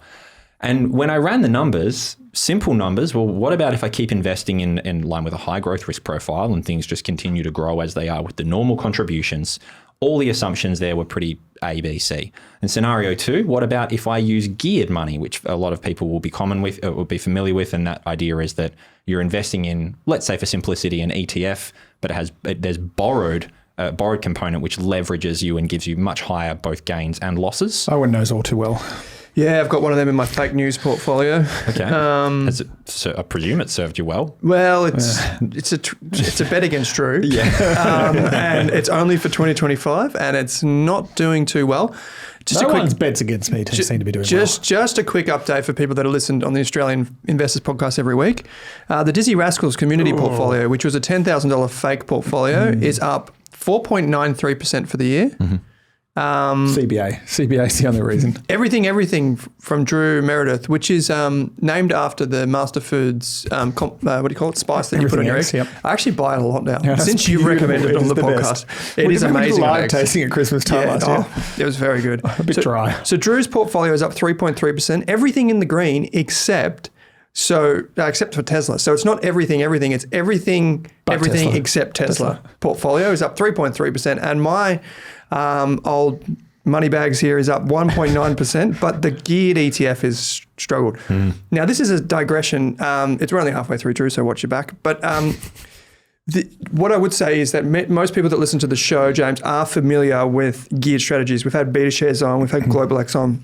And when I ran the numbers, simple numbers, well, what about if I keep investing in line with a high growth risk profile and things just continue to grow as they are with the normal contributions? All the assumptions there were pretty A, B, C. And scenario 2, what about if I use geared money, which a lot of people will be familiar with, and that idea is that you're investing in, let's say for simplicity, an ETF, but there's borrowed component which leverages you and gives you much higher both gains and losses. Owen knows all too well. Yeah, I've got one of them in my fake news portfolio. Okay. I presume it served you well. Well, it's a bet against Drew. Yeah. And it's only for 2025, and it's not doing too well. No one's bets against me seem to be doing well. Just a quick update for people that are listened on the Australian Investors Podcast every week. The Dizzy Rascals community portfolio, which was a $10,000 fake portfolio, is up 4.93% for the year. Mm-hmm. CBA is the only reason. Everything from Drew Meredith, which is named after the Master Foods, what do you call it, spice that you put on your eggs. Yep. I actually buy it a lot now. Since you've recommended it on the podcast. It is amazing. Live tasting at Christmas time last year. It was very good. A bit dry. So Drew's portfolio is up 3.3%. Everything in the green except for Tesla. So it's not everything. It's everything Tesla. except Tesla. Portfolio is up 3.3%. And my old money bags here is up 1.9%, but the geared ETF has struggled. Now, this is a digression. We're only halfway through, Drew, so watch your back. But what I would say is that most people that listen to the show, James, are familiar with geared strategies. We've had BetaShares on, we've had GlobalX on,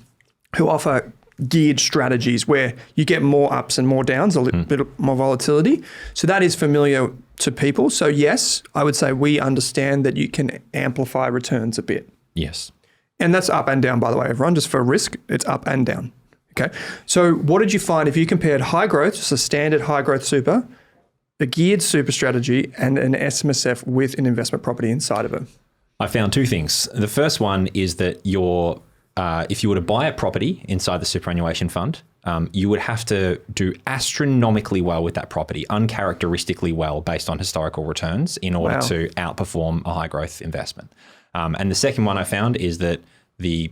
who offer geared strategies where you get more ups and more downs, a little bit more volatility. So that is familiar to people. So yes, I would say we understand that you can amplify returns a bit. Yes. And that's up and down, by the way, everyone. Just for risk, it's up and down. Okay. So what did you find if you compared high growth, just a standard high growth super, a geared super strategy, and an SMSF with an investment property inside of it? I found two things. The first one is that if you were to buy a property inside the superannuation fund, you would have to do astronomically well with that property, uncharacteristically well based on historical returns in order to outperform a high growth investment. And the second one I found is that the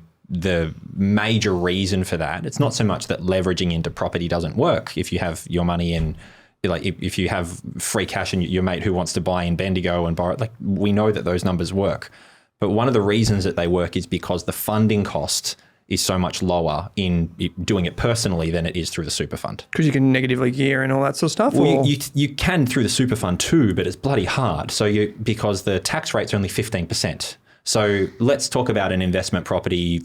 major reason for that, it's not so much that leveraging into property doesn't work. If you have your money in, like if you have free cash and your mate who wants to buy in Bendigo and borrow, like we know that those numbers work. But one of the reasons that they work is because the funding cost is so much lower in doing it personally than it is through the super fund. Because you can negatively gear and all that sort of stuff? Well, you can through the super fund too, but it's bloody hard. So because the tax rate's only 15%. So let's talk about an investment property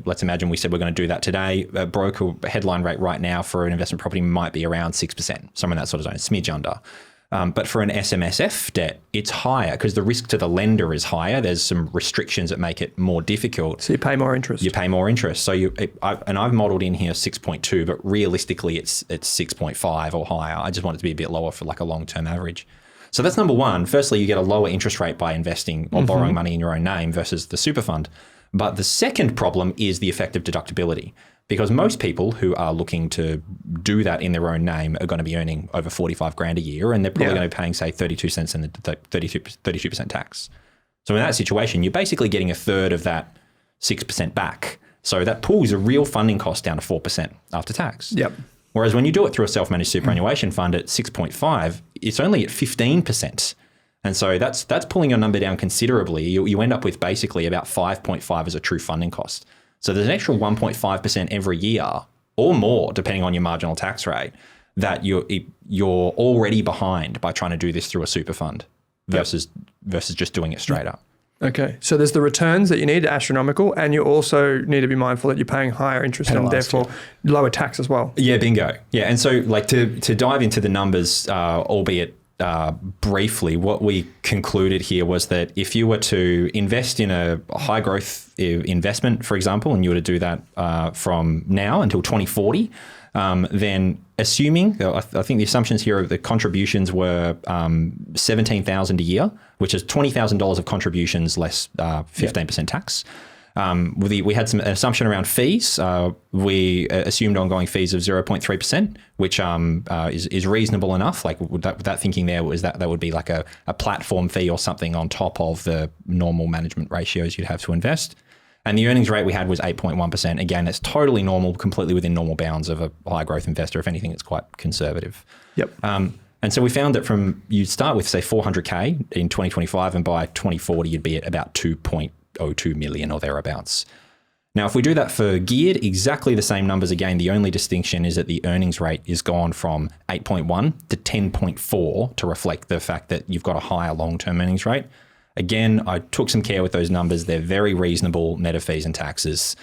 let's imagine we said we're going to do that today. A broker headline rate right now for an investment property might be around 6%, somewhere in that sort of zone, smidge under. But for an SMSF debt, it's higher because the risk to the lender is higher. There's some restrictions that make it more difficult. So you pay more interest. So I've modeled in here 6.2, but realistically it's 6.5 or higher. I just want it to be a bit lower for like a long-term average. So that's number one. Firstly, you get a lower interest rate by investing or borrowing money in your own name versus the super fund. But the second problem is the effect of deductibility. Because most people who are looking to do that in their own name are going to be earning over 45 grand a year, and they're probably going to be paying, say, 32 cents in the 32% tax. So in that situation, you're basically getting a third of that 6% back. So that pulls a real funding cost down to 4% after tax. Yep. Whereas when you do it through a self-managed superannuation fund at 6.5, it's only at 15%. And so that's pulling your number down considerably. You end up with basically about 5.5 as a true funding cost. So there's an extra 1.5% every year or more, depending on your marginal tax rate, that you're already behind by trying to do this through a super fund versus just doing it straight up. Okay, so there's the returns that you need, astronomical, and you also need to be mindful that you're paying higher interest and therefore lower tax as well. Yeah, bingo. Yeah, and so like to dive into the numbers, albeit briefly, what we concluded here was that if you were to invest in a high growth investment, for example, and you were to do that from now until 2040, then assuming, I think the assumptions here are the contributions were $17,000 a year, which is $20,000 of contributions less 15% tax. We had an assumption around fees. We assumed ongoing fees of 0.3%, which is reasonable enough. Like that thinking there was that would be like a platform fee or something on top of the normal management ratios you'd have to invest. And the earnings rate we had was 8.1%. Again, that's totally normal, completely within normal bounds of a high growth investor. If anything, it's quite conservative. Yep. And so we found that you'd start with say 400K in 2025, and by 2040 you'd be at about 2.02 million or thereabouts. Now, if we do that for geared, exactly the same numbers again. The only distinction is that the earnings rate is gone from 8.1 to 10.4 to reflect the fact that you've got a higher long-term earnings rate. Again, I took some care with those numbers. They're very reasonable net of fees and taxes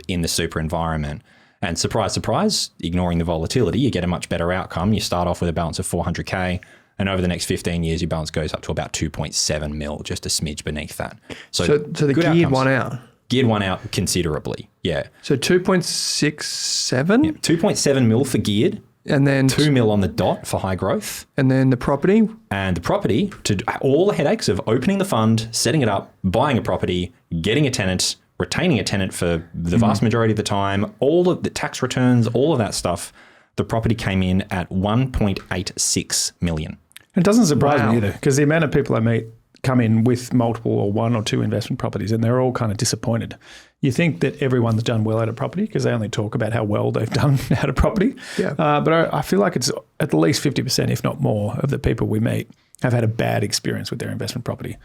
in the super environment. And surprise, surprise, ignoring the volatility, you get a much better outcome. You start off with a balance of 400K, and over the next 15 years, your balance goes up to about 2.7 mil, just a smidge beneath that. So the geared outcomes. One out? Geared one out considerably, yeah. So 2.67? Yeah, 2.7 mil for geared. And then 2 mil on the dot for high growth. And then the property? And the property, to all the headaches of opening the fund, setting it up, buying a property, getting a tenant, retaining a tenant for the vast majority of the time, all of the tax returns, all of that stuff, the property came in at 1.86 million. It doesn't surprise me either, because the amount of people I meet come in with multiple or one or two investment properties, and they're all kind of disappointed. You think that everyone's done well at a property because they only talk about how well they've done at a property. Yeah. But I feel like it's at least 50%, if not more, of the people we meet have had a bad experience with their investment property.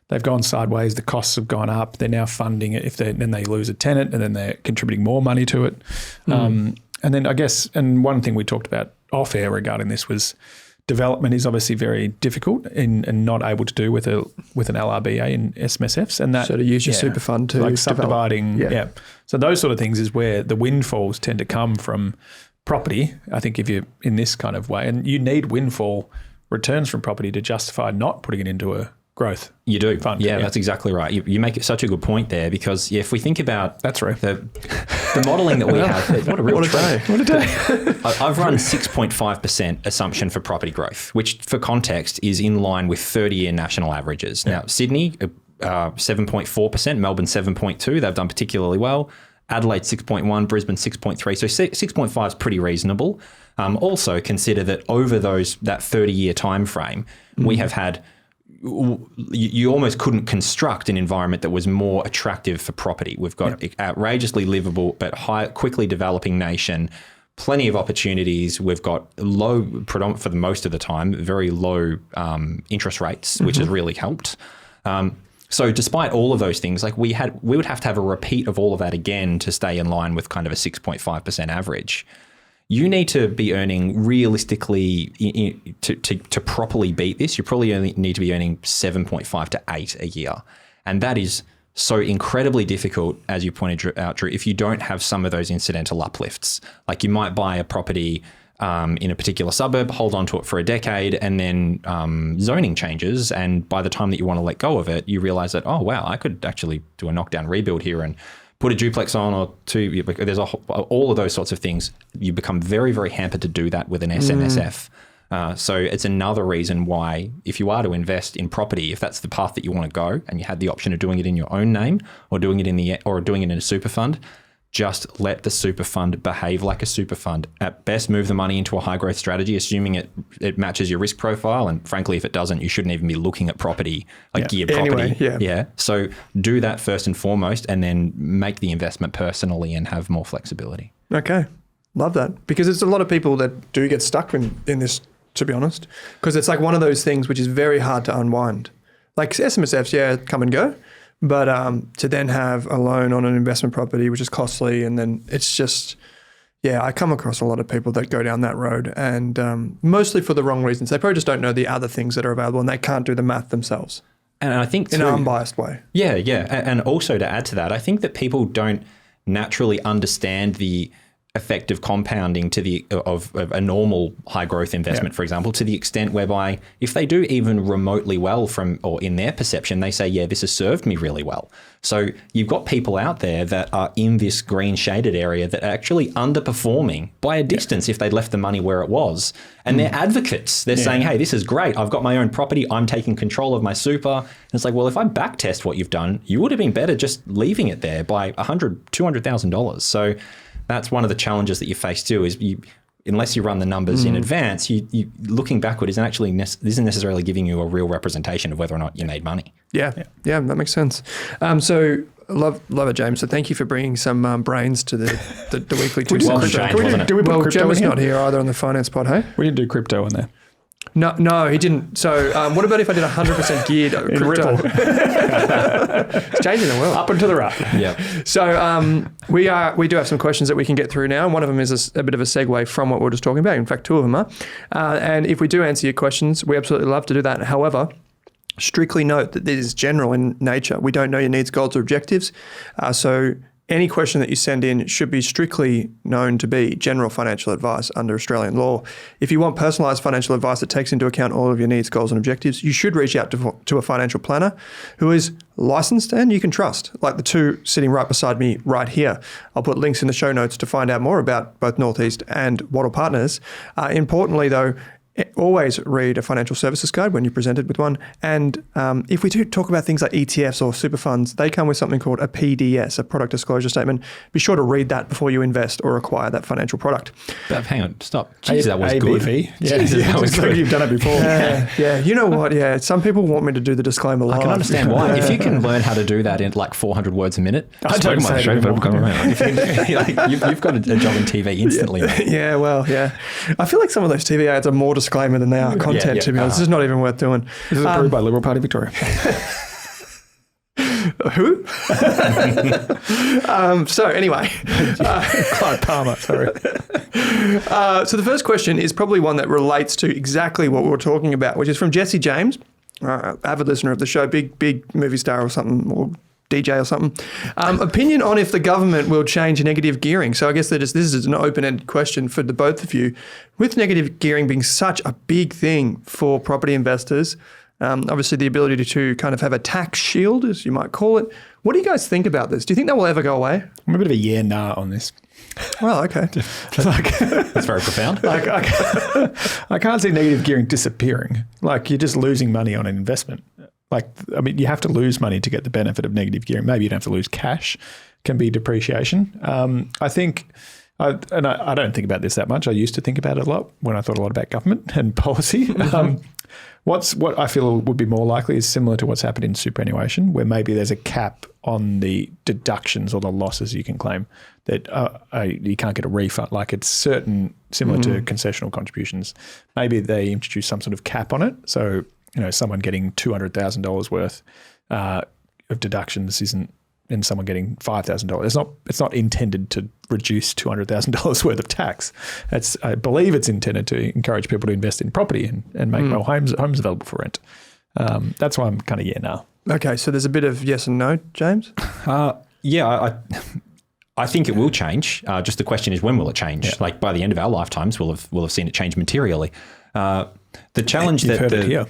They've gone sideways. The costs have gone up. They're now funding it. Then they lose a tenant, and then they're contributing more money to it. And then I guess, and one thing we talked about off air regarding this was development is obviously very difficult and not able to do with an LRBA in SMSFs, and that so to use your super fund to like subdividing, yeah. So those sort of things is where the windfalls tend to come from property. I think if you're in this kind of way, and you need windfall returns from property to justify not putting it into a growth. You do. Fund. Yeah, that's exactly right. You make it such a good point there, because if we think about that's right. The modelling that we have, what a real day. What a day. I've run 6.5% assumption for property growth, which for context is in line with 30-year national averages. Now, Sydney, 7.4%, Melbourne 7.2%, they've done particularly well. Adelaide 6.1%, Brisbane 6.3%, so 6.5 is pretty reasonable. Also consider that over that 30-year time frame, we have had you almost couldn't construct an environment that was more attractive for property. We've got outrageously livable but quickly developing nation, plenty of opportunities. We've got low, for the most of the time, very low interest rates, which has really helped. So despite all of those things, like we would have to have a repeat of all of that again to stay in line with kind of a 6.5% average. You need to be earning realistically to properly beat this. You probably only need to be earning 7.5 to 8 a year. And that is so incredibly difficult, as you pointed out, Drew, if you don't have some of those incidental uplifts. Like you might buy a property in a particular suburb, hold on to it for a decade, and then zoning changes. And by the time that you want to let go of it, you realize that, oh, wow, I could actually do a knockdown rebuild here and put a duplex on or two. There's all of those sorts of things. You become very, very hampered to do that with an SMSF. So it's another reason why, if you are to invest in property, if that's the path that you want to go, and you had the option of doing it in your own name or doing it in a super fund, just let the super fund behave like a super fund. At best, move the money into a high growth strategy, assuming it matches your risk profile. And frankly, if it doesn't, you shouldn't even be looking at property, geared property. Anyway, So do that first and foremost, and then make the investment personally and have more flexibility. Okay. Love that. Because there's a lot of people that do get stuck in this, to be honest, because it's like one of those things which is very hard to unwind. Like SMSFs, come and go. But to then have a loan on an investment property, which is costly, and then it's just, I come across a lot of people that go down that road, and mostly for the wrong reasons. They probably just don't know the other things that are available, and they can't do the math themselves. And I think in an unbiased way. Yeah. And also to add to that, I think that people don't naturally understand the effect of compounding of a normal high growth investment, for example, to the extent whereby if they do even remotely well or in their perception, they say, this has served me really well. So you've got people out there that are in this green shaded area that are actually underperforming by a distance if they'd left the money where it was. And they're advocates. They're saying, hey, this is great. I've got my own property. I'm taking control of my super. And it's like, well, if I back test what you've done, you would have been better just leaving it there by $100,000, $200,000. So that's one of the challenges that you face too, is unless you run the numbers in advance, you looking backward isn't necessarily giving you a real representation of whether or not you made money. Yeah, that makes sense. So love it, James. So thank you for bringing some brains to the weekly two. Well, Gemma's not here either on the finance pod, hey? We didn't do crypto in there. No, he didn't. So what about if I did 100% geared crypto? It's changing the world. Up and to the right. Yeah. So we do have some questions that we can get through now. One of them is a bit of a segue from what we were just talking about. In fact, two of them are. And if we do answer your questions, we absolutely love to do that. However, strictly note that this is general in nature. We don't know your needs, goals, or objectives. So any question that you send in should be strictly known to be general financial advice under Australian law. If you want personalised financial advice that takes into account all of your needs, goals and objectives, you should reach out to a financial planner who is licensed and you can trust, like the two sitting right beside me right here. I'll put links in the show notes to find out more about both Northeast and Wattle Partners. Importantly though, always read a financial services guide when you're presented with one. And if we do talk about things like ETFs or super funds, they come with something called a PDS, a product disclosure statement. Be sure to read that before you invest or acquire that financial product. But hang on, stop. Jeez, that was good. Jesus, that was good. You've done it before. Yeah. You know what? Yeah. Some people want me to do the disclaimer live. I can understand why. If you can learn how to do that in like 400 words a minute, I don't say it anymore. You've got a job in TV instantly. Yeah, well, yeah. I feel like some of those TV ads are more disclaimer than they are content, to be honest. This is not even worth doing. This is approved by Liberal Party Victoria. Who? So anyway. Clive Palmer, sorry. So the first question is probably one that relates to exactly what we're talking about, which is from Jesse James, avid listener of the show, big movie star or something, or DJ or something. Opinion on if the government will change negative gearing. So I guess this is an open-ended question for the both of you. With negative gearing being such a big thing for property investors, obviously the ability to kind of have a tax shield, as you might call it. What do you guys think about this? Do you think that will ever go away? I'm a bit of a nah on this. Well, okay. That's very profound. I can't see negative gearing disappearing. Like you're just losing money on an investment. You have to lose money to get the benefit of negative gearing. Maybe you don't have to lose cash. Can be depreciation. I don't think about this that much. I used to think about it a lot when I thought a lot about government and policy. What I feel would be more likely is similar to what's happened in superannuation, where maybe there's a cap on the deductions or the losses you can claim that you can't get a refund. Like it's certain, similar to concessional contributions. Maybe they introduce some sort of cap on it. So, someone getting $200,000 worth of deductions isn't, and someone getting $5,000. It's not intended to reduce $200,000 worth of tax. I believe it's intended to encourage people to invest in property and make more homes available for rent. That's why I'm kind of now. Okay, so there's a bit of yes and no, James. I think it will change. Just the question is, when will it change? Yeah. Like by the end of our lifetimes, we'll have seen it change materially. The challenge the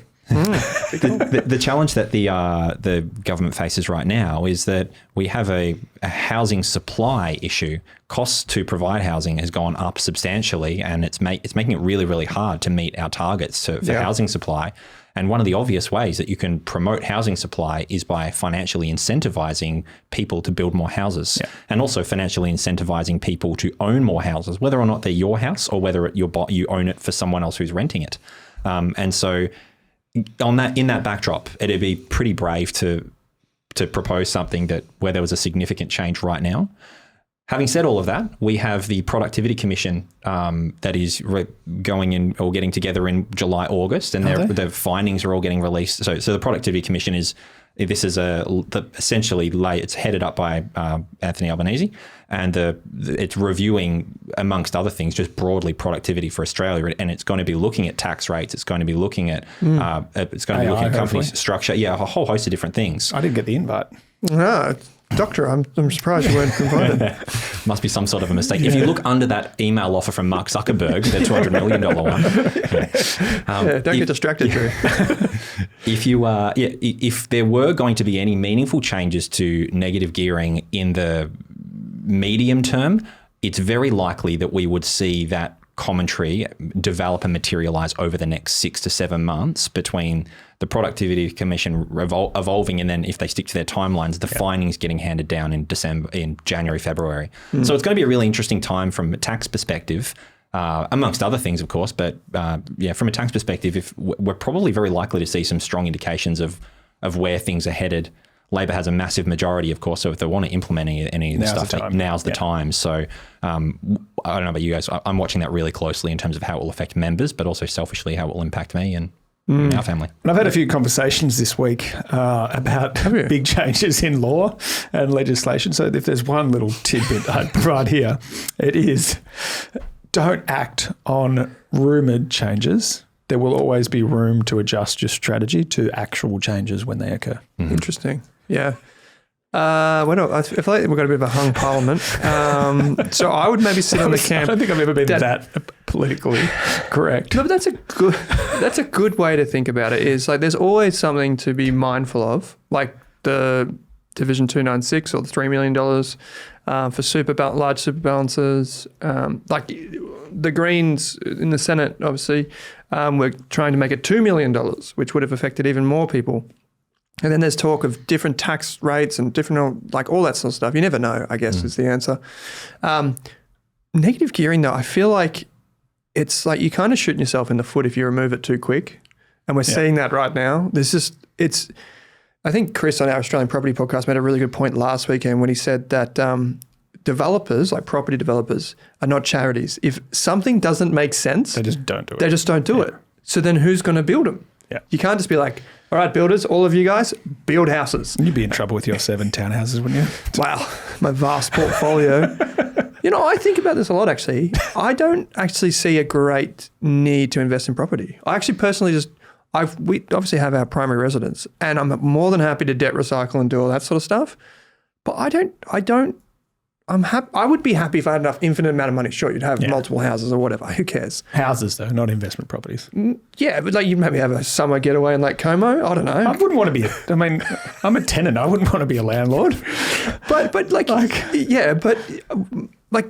challenge that the government faces right now is that we have a housing supply issue. Costs to provide housing has gone up substantially, and it's making it really, really hard to meet our targets for housing supply. And one of the obvious ways that you can promote housing supply is by financially incentivizing people to build more houses, and also financially incentivizing people to own more houses, whether or not they're your house or whether you own it for someone else who's renting it. And so in that backdrop, it'd be pretty brave to propose something where there was a significant change right now. Having said all of that, we have the Productivity Commission that is going in or getting together in July, August, and the findings are all getting released. So the Productivity Commission essentially it's headed up by Anthony Albanese, and it's reviewing, amongst other things, just broadly productivity for Australia, and it's going to be looking at tax rates. It's going to be looking at looking at company structure. Yeah, a whole host of different things. I didn't get the invite. No. Doctor, I'm surprised you weren't invited. Must be some sort of a mistake. If you look under that email offer from Mark Zuckerberg, the $200 million one. Don't get distracted, Drew. If there were going to be any meaningful changes to negative gearing in the medium term, it's very likely that we would see that commentary develop and materialize over the next 6 to 7 months between the Productivity Commission evolving, and then if they stick to their timelines, the findings getting handed down in January, February. So it's going to be a really interesting time from a tax perspective, amongst other things, of course. But from a tax perspective, we're probably very likely to see some strong indications of where things are headed. Labor has a massive majority, of course, so if they want to implement any of the stuff, now's the time. So I don't know about you guys. I'm watching that really closely in terms of how it will affect members, but also selfishly how it will impact me and our family. And I've had a few conversations this week about big changes in law and legislation. So if there's one little tidbit I'd provide here, it is don't act on rumoured changes. There will always be room to adjust your strategy to actual changes when they occur. Mm-hmm. Interesting. Yeah. I feel like we've got a bit of a hung parliament. So I would maybe sit on the camp. I don't think I've ever been that politically correct. No, but that's a good way to think about it. Is like there's always something to be mindful of, like the Division 296 or the $3 million for large super balances. Like the Greens in the Senate, obviously, were trying to make it $2 million, which would have affected even more people. And then there's talk of different tax rates and different, like all that sort of stuff. You never know, I guess, is the answer. Negative gearing, though, I feel like it's like you're kind of shooting yourself in the foot if you remove it too quick. And we're seeing that right now. I think Chris on our Australian Property podcast made a really good point last weekend when he said that developers, like property developers, are not charities. If something doesn't make sense, they just don't do it. They just don't do it. So then who's going to build them? Yeah. You can't just be like, all right, builders, all of you guys, build houses. You'd be in trouble with your 7 townhouses, wouldn't you? Wow, my vast portfolio. I think about this a lot, actually. I don't actually see a great need to invest in property. I actually personally we obviously have our primary residence, and I'm more than happy to debt recycle and do all that sort of stuff. But I would be happy if I had enough infinite amount of money. Sure, you'd have multiple houses or whatever. Who cares? Houses, though, not investment properties. Yeah, but like you'd maybe have a summer getaway in Lake Como. I don't know. I wouldn't want to be. I'm a tenant. I wouldn't want to be a landlord. But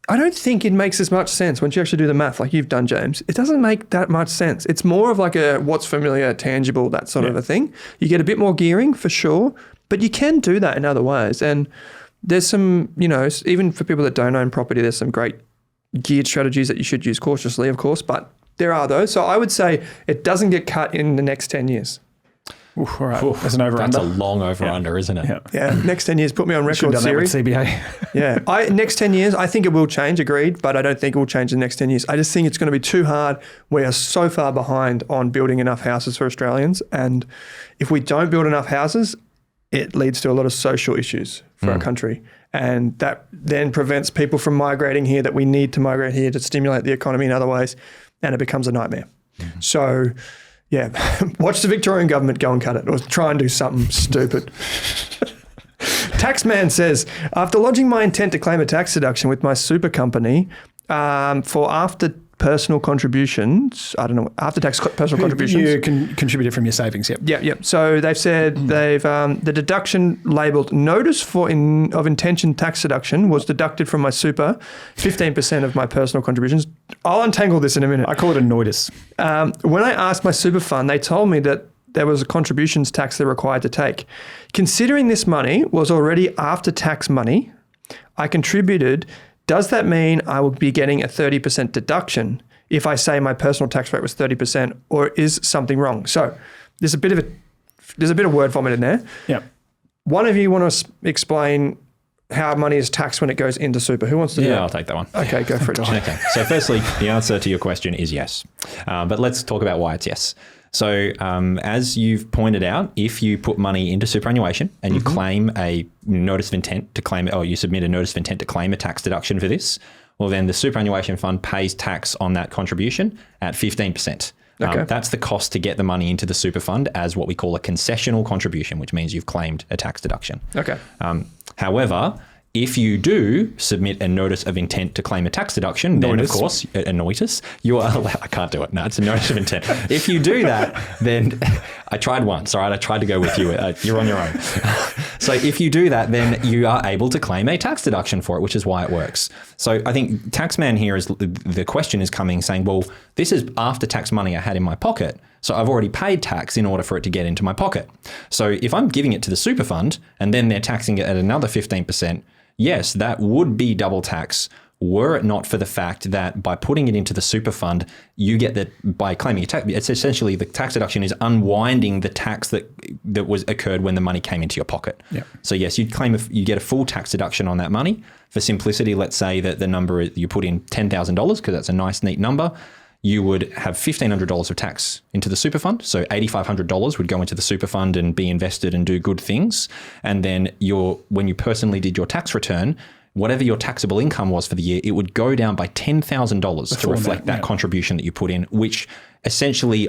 I don't think it makes as much sense once you actually do the math, like you've done, James. It doesn't make that much sense. It's more of like a what's familiar, tangible, that sort of a thing. You get a bit more gearing for sure, but you can do that in other ways. And there's some, even for people that don't own property, there's some great geared strategies that you should use cautiously, of course, but there are those. So I would say it doesn't get cut in the next 10 years. Oof, all right. That's an over-under. That's a long over-under, isn't it? Yeah. Next 10 years, put me on record, Siri. That with CBA. Yeah. Next 10 years, I think it will change, agreed, but I don't think it will change in the next 10 years. I just think it's going to be too hard. We are so far behind on building enough houses for Australians. And if we don't build enough houses, it leads to a lot of social issues for our country. And that then prevents people from migrating here that we need to migrate here to stimulate the economy in other ways. And it becomes a nightmare. So, yeah, watch the Victorian government go and cut it or try and do something stupid. Taxman says, after lodging my intent to claim a tax deduction with my super company for after personal contributions. I don't know, after-tax personal contributions. You can contribute it from your savings, yep. Yeah. So they've said the deduction labelled notice of intention tax deduction was deducted from my super, 15% of my personal contributions. I'll untangle this in a minute. I call it a notice. When I asked my super fund, they told me that there was a contributions tax they're required to take. Considering this money was already after-tax money, I contributed. Does that mean I will be getting a 30% deduction if I say my personal tax rate was 30%, or is something wrong? So there's a bit of word vomit in there. Yeah. One of you want to explain how money is taxed when it goes into super? Who wants to do that? Yeah, I'll take that one. Okay, go for it. Okay. So firstly, the answer to your question is yes. But let's talk about why it's yes. So as you've pointed out, if you put money into superannuation and you claim a notice of intent to claim, or you submit a notice of intent to claim a tax deduction for this, well, then the superannuation fund pays tax on that contribution at 15%. Okay. That's the cost to get the money into the super fund as what we call a concessional contribution, which means you've claimed a tax deduction. Okay. However, if you do submit a notice of intent to claim a tax deduction, then of course, a notice, you are allowed, I can't do it. No, it's a notice of intent. If you do that, then I tried once, all right? I tried to go with you. You're on your own. So if you do that, then you are able to claim a tax deduction for it, which is why it works. So I think Taxman here is, the question is coming saying, well, this is after tax money I had in my pocket. So I've already paid tax in order for it to get into my pocket. So if I'm giving it to the super fund and then they're taxing it at another 15%, yes, that would be double tax were it not for the fact that by putting it into the super fund, you get that by claiming a tax, it's essentially the tax deduction is unwinding the tax that was occurred when the money came into your pocket. Yep. So yes, you get a full tax deduction on that money. For simplicity, let's say that the number you put in $10,000 because that's a nice, neat number. You would have $1,500 of tax into the super fund. So $8,500 would go into the super fund and be invested and do good things. And then when you personally did your tax return, whatever your taxable income was for the year, it would go down by $10,000 to reflect that contribution that you put in, which essentially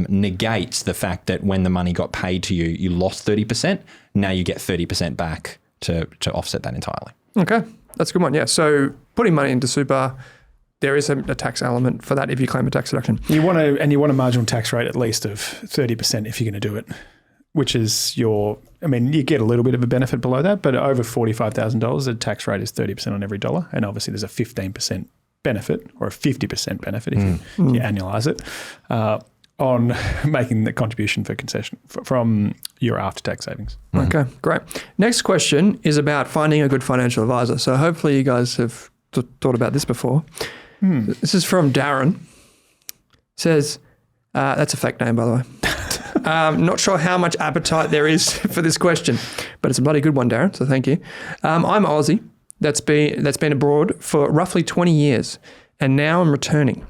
negates the fact that when the money got paid to you, you lost 30%. Now you get 30% back to offset that entirely. Okay, that's a good one. Yeah, so putting money into super, there is a tax element for that if you claim a tax deduction. You want a marginal tax rate at least of 30% if you're going to do it, which is you get a little bit of a benefit below that, but over $45,000, the tax rate is 30% on every dollar. And obviously there's a 15% benefit or a 50% benefit if you annualize it on making the contribution for concession from your after-tax savings. Okay, great. Next question is about finding a good financial advisor. So hopefully you guys have thought about this before. This is from Darren. Says, that's a fake name, by the way. Not sure how much appetite there is for this question, but it's a bloody good one, Darren, so thank you. I'm Aussie that's been abroad for roughly 20 years, and now I'm returning.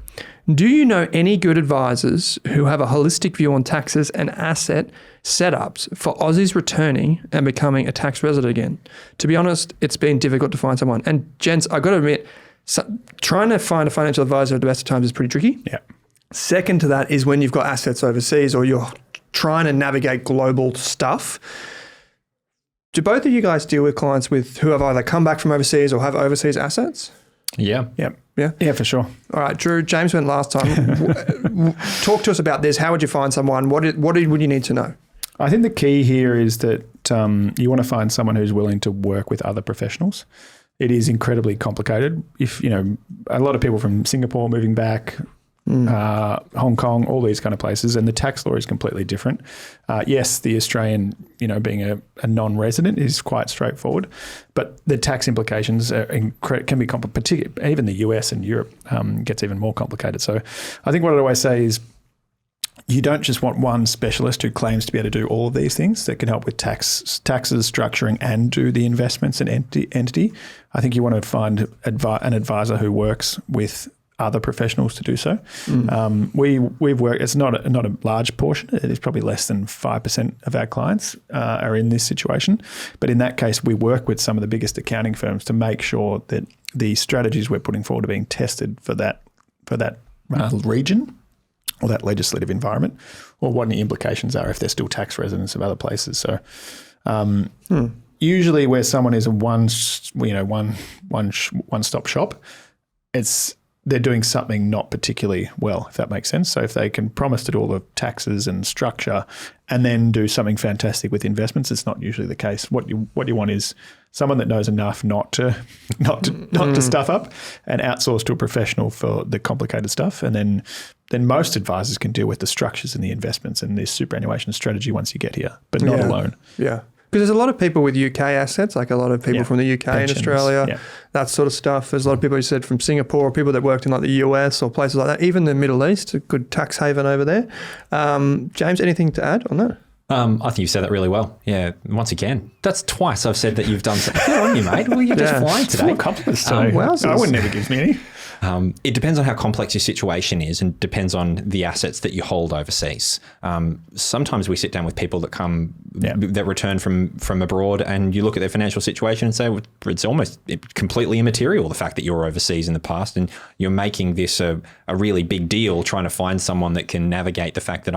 Do you know any good advisors who have a holistic view on taxes and asset setups for Aussies returning and becoming a tax resident again? To be honest, it's been difficult to find someone. And gents, I've got to admit, trying to find a financial advisor at the best of times is pretty tricky. Yeah. Second to that is when you've got assets overseas or you're trying to navigate global stuff. Do both of you guys deal with clients who have either come back from overseas or have overseas assets? Yeah. Yeah, for sure. All right, Drew, James went last time. Talk to us about this. How would you find someone? What would you need to know? I think the key here is that you want to find someone who's willing to work with other professionals. It is incredibly complicated. If, a lot of people from Singapore moving back, Hong Kong, all these kind of places, and the tax law is completely different. Yes, the Australian, being a non-resident is quite straightforward, but the tax implications can be complicated. Particularly, even the US and Europe gets even more complicated. So I think what I always say is you don't just want one specialist who claims to be able to do all of these things that can help with taxes, structuring, and do the investments in entity. I think you want to find an advisor who works with other professionals to do so. We've worked, it's not a large portion, it is probably less than 5% of our clients are in this situation. But in that case, we work with some of the biggest accounting firms to make sure that the strategies we're putting forward are being tested for that region or that legislative environment, or what the implications are if they're still tax residents of other places. So usually where someone is a one-stop shop, it's they're doing something not particularly well, if that makes sense. So if they can promise to do all the taxes and structure and then do something fantastic with investments, it's not usually the case. What you want is someone that knows enough not to stuff up and outsource to a professional for the complicated stuff. And then most advisors can deal with the structures and the investments and the superannuation strategy once you get here, but not alone. Yeah. Because there's a lot of people with UK assets, like a lot of people from the UK Pensions, in Australia, that sort of stuff. There's a lot of people, you said, from Singapore, or people that worked in like the US or places like that, even the Middle East, a good tax haven over there. James, anything to add on that? I think you said that really well. Yeah, once again, that's twice I've said that you've done something. Good on you, mate. Well, you're just flying today. Full compliments today. Owen never gives me any. It depends on how complex your situation is and depends on the assets that you hold overseas. Sometimes we sit down with people that come, that return from abroad, and you look at their financial situation and say, well, it's almost completely immaterial, the fact that you were overseas in the past, and you're making this a really big deal trying to find someone that can navigate the fact that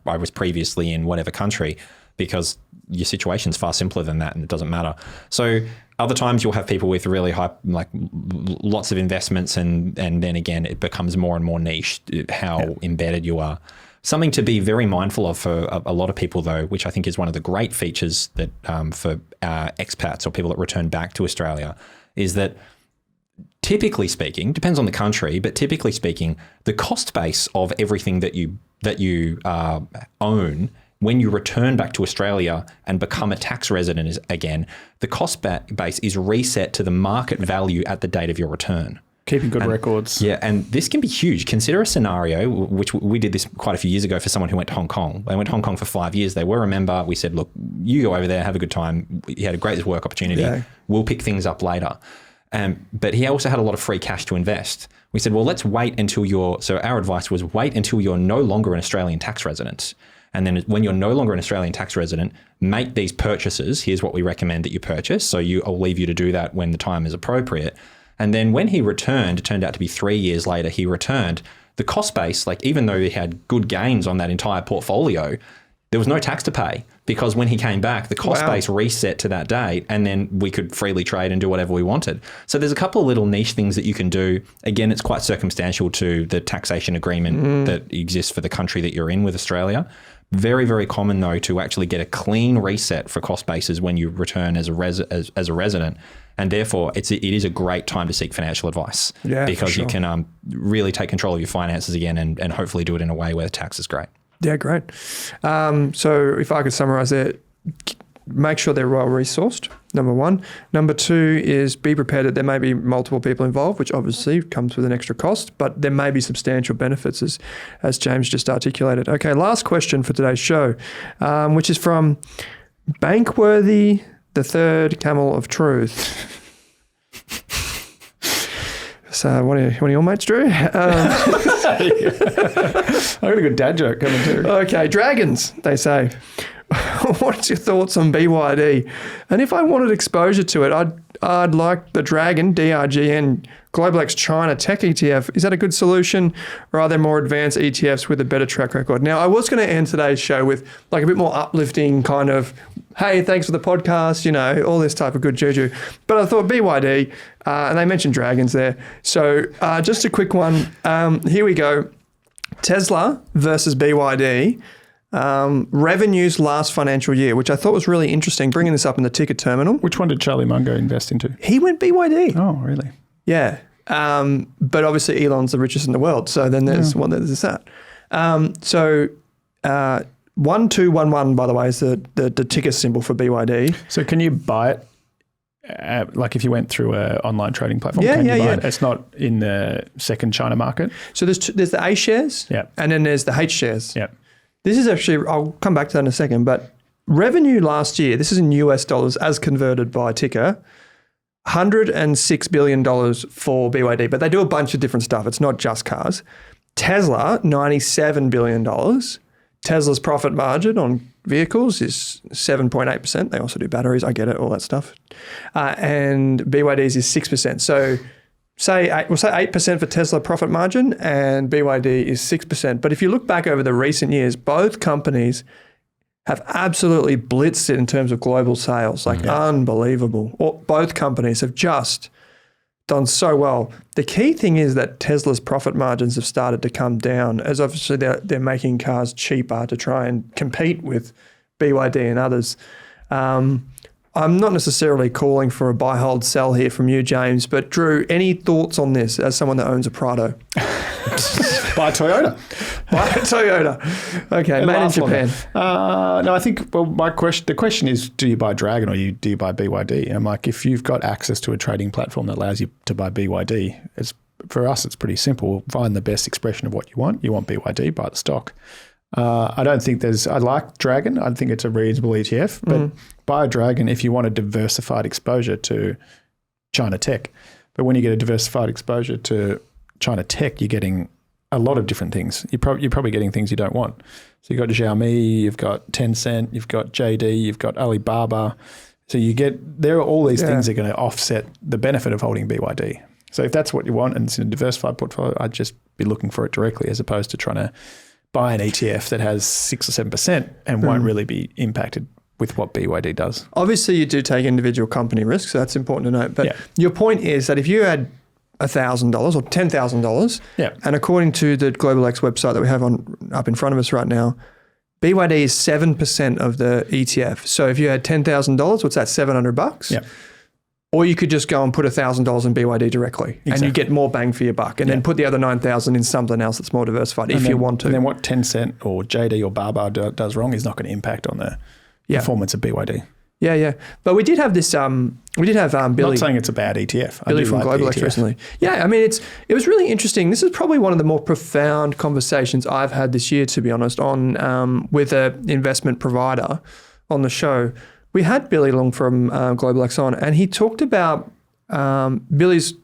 I was previously in whatever country, because your situation's far simpler than that and it doesn't matter. So other times you'll have people with really high, like lots of investments, and then again, it becomes more and more niche how embedded you are. Something to be very mindful of for a lot of people though, which I think is one of the great features that for expats or people that return back to Australia, is that typically speaking, depends on the country, but typically speaking, the cost base of everything that you own when you return back to Australia and become a tax resident again, the cost base is reset to the market value at the date of your return. Keeping good records. Yeah, and this can be huge. Consider a scenario, which we did this quite a few years ago for someone who went to Hong Kong. They went to Hong Kong for 5 years. They were a member. We said, look, you go over there, have a good time. He had a great work opportunity. Yeah. We'll pick things up later. But he also had a lot of free cash to invest. We said, well, let's wait until so our advice was wait until you're no longer an Australian tax resident. And then when you're no longer an Australian tax resident, make these purchases. Here's what we recommend that you purchase. So I'll leave you to do that when the time is appropriate. And then when he returned, it turned out to be 3 years later, he returned. The cost base, like even though he had good gains on that entire portfolio, there was no tax to pay, because when he came back, the cost base reset to that date, and then we could freely trade and do whatever we wanted. So there's a couple of little niche things that you can do. Again, it's quite circumstantial to the taxation agreement that exists for the country that you're in with Australia. Very, very common though to actually get a clean reset for cost bases when you return as a resident, and therefore it is a great time to seek financial advice because you can really take control of your finances again and hopefully do it in a way where the tax is great. Yeah, great. So if I could summarize it, make sure they're well resourced, number one. Number two is be prepared that there may be multiple people involved, which obviously comes with an extra cost, but there may be substantial benefits as James just articulated. Okay, last question for today's show, which is from Bankworthy, the third camel of truth. So one of your mates, Drew? I got a good dad joke coming too. Okay, dragons, they say. What's your thoughts on BYD? And if I wanted exposure to it, I'd like the Dragon, DRGN, Global X China Tech ETF. Is that a good solution, or are there more advanced ETFs with a better track record? Now, I was going to end today's show with like a bit more uplifting kind of, hey, thanks for the podcast, all this type of good juju. But I thought BYD, and they mentioned dragons there. So just a quick one. Here we go. Tesla versus BYD. Revenues last financial year, which I thought was really interesting, bringing this up in the ticker terminal. Which one did Charlie Munger invest into? He went BYD. Oh, really? Yeah. But obviously Elon's the richest in the world. So then there's that. 1211, by the way, is the ticker symbol for BYD. So can you buy it? Like if you went through an online trading platform, can you buy it? It's not in the second China market? So there's the A shares and then there's the H shares. Yeah. This is actually, I'll come back to that in a second, but revenue last year, this is in US dollars as converted by ticker, $106 billion for BYD, but they do a bunch of different stuff. It's not just cars. Tesla, $97 billion. Tesla's profit margin on vehicles is 7.8%. They also do batteries. I get it, all that stuff. And BYD's is 6%. So we'll say 8% for Tesla profit margin and BYD is 6%. But if you look back over the recent years, both companies have absolutely blitzed it in terms of global sales, unbelievable. Both companies have just done so well. The key thing is that Tesla's profit margins have started to come down, as obviously they're making cars cheaper to try and compete with BYD and others. I'm not necessarily calling for a buy, hold, sell here from you, James, but Drew, any thoughts on this as someone that owns a Prado? Buy Toyota. Buy a Toyota. Okay, made in Japan. No, I think, the question is, do you buy Dragon or do you buy BYD? And I'm like, if you've got access to a trading platform that allows you to buy BYD, for us, it's pretty simple. Find the best expression of what you want. You want BYD, buy the stock. I don't think I like Dragon. I think it's a reasonable ETF, but buy a Dragon if you want a diversified exposure to China tech. But when you get a diversified exposure to China tech, you're getting a lot of different things. You're probably getting things you don't want. So you've got Xiaomi, you've got Tencent, you've got JD, you've got Alibaba. So there are all these things that are going to offset the benefit of holding BYD. So if that's what you want and it's in a diversified portfolio, I'd just be looking for it directly as opposed to trying to buy an ETF that has 6 or 7% and won't really be impacted with what BYD does. Obviously, you do take individual company risks, so that's important to note. But your point is that if you had $1,000 or $10,000, and according to the Global X website that we have up in front of us right now, BYD is 7% of the ETF. So if you had $10,000, what's that, $700? Yeah. Or you could just go and put $1,000 in BYD directly, and you get more bang for your buck, and then put the other 9,000 in something else that's more diversified if you want to. And then what Tencent or JD or Baba does wrong is not going to impact on the performance of BYD. Yeah. But we did have this. We did have Billy. Not saying it's a bad ETF. Billy from Global X recently. Yeah, I mean it was really interesting. This is probably one of the more profound conversations I've had this year, to be honest, on with an investment provider on the show. We had Billy Long from Global X on, and he talked about Billy's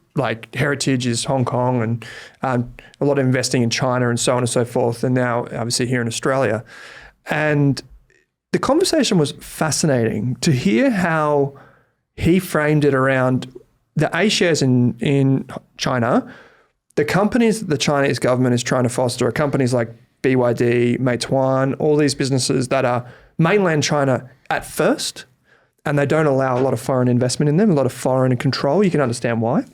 heritage is Hong Kong and a lot of investing in China and so on and so forth, and now obviously here in Australia. And the conversation was fascinating to hear how he framed it around the A shares in China. The companies that the Chinese government is trying to foster are companies like BYD, Meituan, all these businesses that are mainland China at first, and they don't allow a lot of foreign investment in them, a lot of foreign control. You can understand why.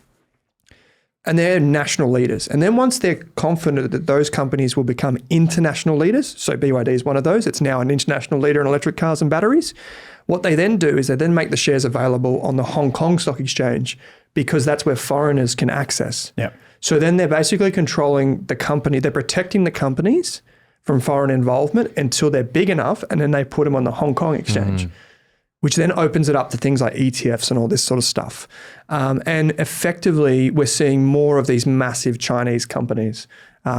And they're national leaders. And then once they're confident that those companies will become international leaders, so BYD is one of those, it's now an international leader in electric cars and batteries, what they then do is they then make the shares available on the Hong Kong Stock Exchange because that's where foreigners can access. Yeah. So then they're basically controlling the company, they're protecting the companies from foreign involvement until they're big enough, and then they put them on the Hong Kong exchange, which then opens it up to things like ETFs and all this sort of stuff. And effectively, we're seeing more of these massive Chinese companies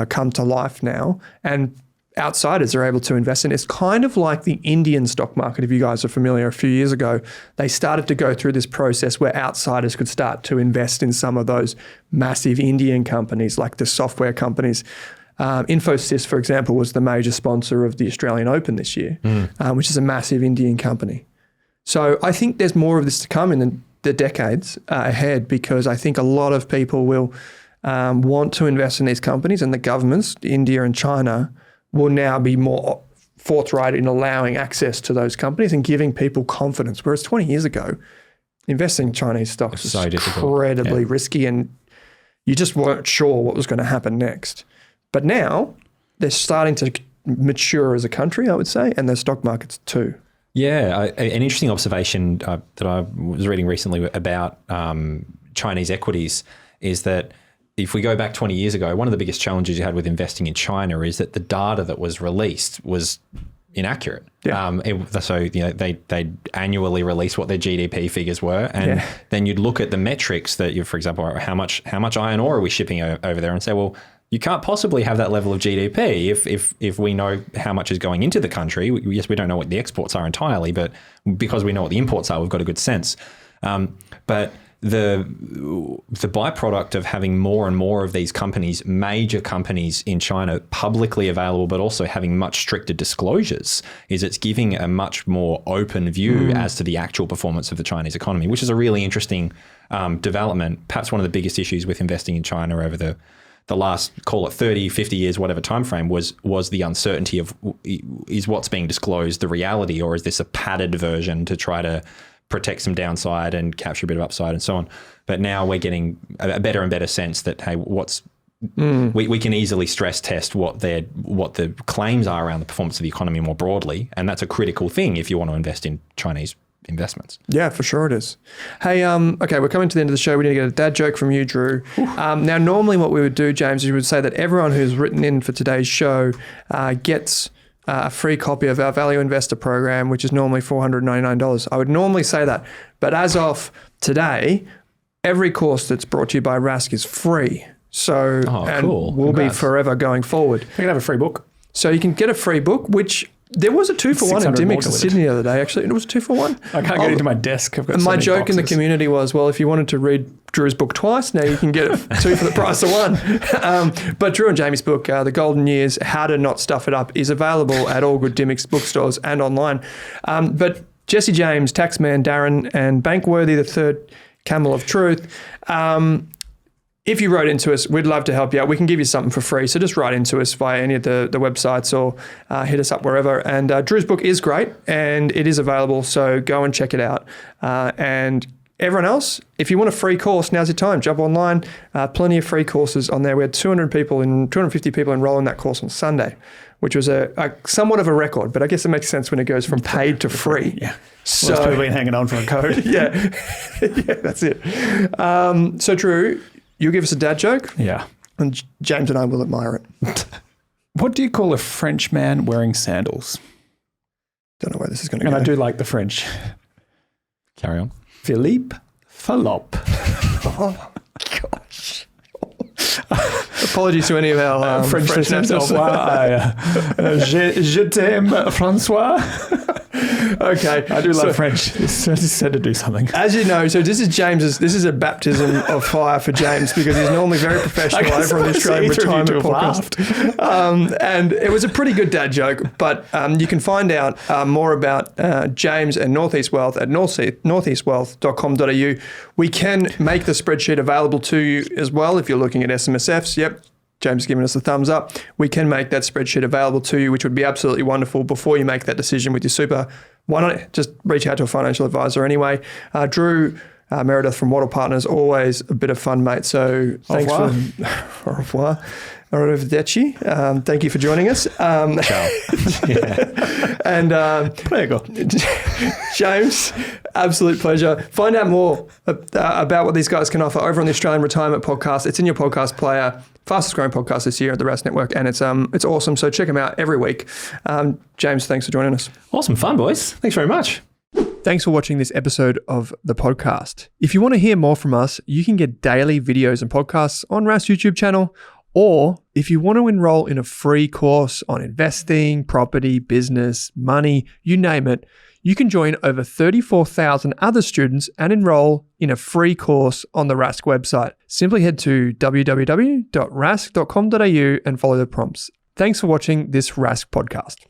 come to life now, and outsiders are able to invest in. It's kind of like the Indian stock market, if you guys are familiar. A few years ago, they started to go through this process where outsiders could start to invest in some of those massive Indian companies, like the software companies. Infosys, for example, was the major sponsor of the Australian Open this year, which is a massive Indian company. So I think there's more of this to come in the decades ahead, because I think a lot of people will want to invest in these companies, and the governments, India and China, will now be more forthright in allowing access to those companies and giving people confidence. Whereas 20 years ago, investing in Chinese stocks was incredibly risky, and you just weren't sure what was going to happen next. But now they're starting to mature as a country, I would say, and the stock markets too. Yeah, an interesting observation that I was reading recently about Chinese equities is that if we go back 20 years ago, one of the biggest challenges you had with investing in China is that the data that was released was inaccurate. Yeah. So they annually release what their GDP figures were, and then you'd look at the metrics that for example, how much iron ore are we shipping over there, and say, well, you can't possibly have that level of GDP if we know how much is going into the country. Yes, we don't know what the exports are entirely, but because we know what the imports are, we've got a good sense. But the byproduct of having more and more of these companies, major companies in China, publicly available, but also having much stricter disclosures, is it's giving a much more open view as to the actual performance of the Chinese economy, which is a really interesting development. Perhaps one of the biggest issues with investing in China over the last, call it 30, 50 years, whatever time frame, was the uncertainty of, is what's being disclosed the reality, or is this a padded version to try to protect some downside and capture a bit of upside and so on. But now we're getting a better and better sense that, hey, we can easily stress test what the claims are around the performance of the economy more broadly. And that's a critical thing if you want to invest in Chinese investments. Yeah, for sure it is. Hey, okay, we're coming to the end of the show. We need to get a dad joke from you, Drew. Now, normally what we would do, James, is we would say that everyone who's written in for today's show gets a free copy of our Value Investor program, which is normally $499. I would normally say that. But as of today, every course that's brought to you by Rask is free. So, cool. will be forever going forward. You can have a free book. So you can get a free book, which there was a 2-for-1 in Dimmicks in Sydney the other day, actually. It was 2-for-1. I can't get into my desk. I've got my joke in the community was, well, if you wanted to read Drew's book twice, now you can get it 2 for the price of 1. But Drew and Jamie's book, The Golden Years, How to Not Stuff It Up, is available at all good Dimmicks bookstores and online. But Jesse James, Taxman Darren, and Bankworthy, the third Camel of Truth, if you wrote into us, we'd love to help you out. We can give you something for free. So just write into us via any of the websites or hit us up wherever. And Drew's book is great and it is available. So go and check it out. And everyone else, if you want a free course, now's your time. Jump online. Plenty of free courses on there. We had 250 people enroll in that course on Sunday, which was a somewhat of a record. But I guess it makes sense when it goes from paid to free. Yeah. So most people have been hanging on for a code. Yeah, that's it. So Drew, you'll give us a dad joke? Yeah. And James and I will admire it. What do you call a French man wearing sandals? Don't know where this is going to go. And I do like the French. Carry on. Philippe Fallope. Oh, gosh. Apologies to any of our French listeners. Je t'aime, Francois. Okay, I do love French. It's said to do something. As you know, so this is a baptism of fire for James because he's normally very professional over on the Australian Retirement Podcast. And it was a pretty good dad joke, but you can find out more about James and Northeast Wealth at northeastwealth.com.au. We can make the spreadsheet available to you as well if you're looking at SMSFs. Yep. James has given us a thumbs up. We can make that spreadsheet available to you, which would be absolutely wonderful before you make that decision with your super. Why not just reach out to a financial advisor anyway? Drew, Meredith from Waddle Partners, always a bit of fun, mate. So thanks for au revoir. Arrivederci. Thank you for joining us. Ciao. And James, absolute pleasure. Find out more about what these guys can offer over on the Australian Retirement Podcast. It's in your podcast player. Fastest growing podcast this year at the Rask Network, and it's awesome. So check them out every week. James, thanks for joining us. Awesome fun, boys. Thanks very much. Thanks for watching this episode of the podcast. If you want to hear more from us, you can get daily videos and podcasts on Rask's YouTube channel, or if you want to enroll in a free course on investing, property, business, money, you name it, you can join over 34,000 other students and enroll in a free course on the Rask website. Simply head to www.rask.com.au and follow the prompts. Thanks for watching this Rask podcast.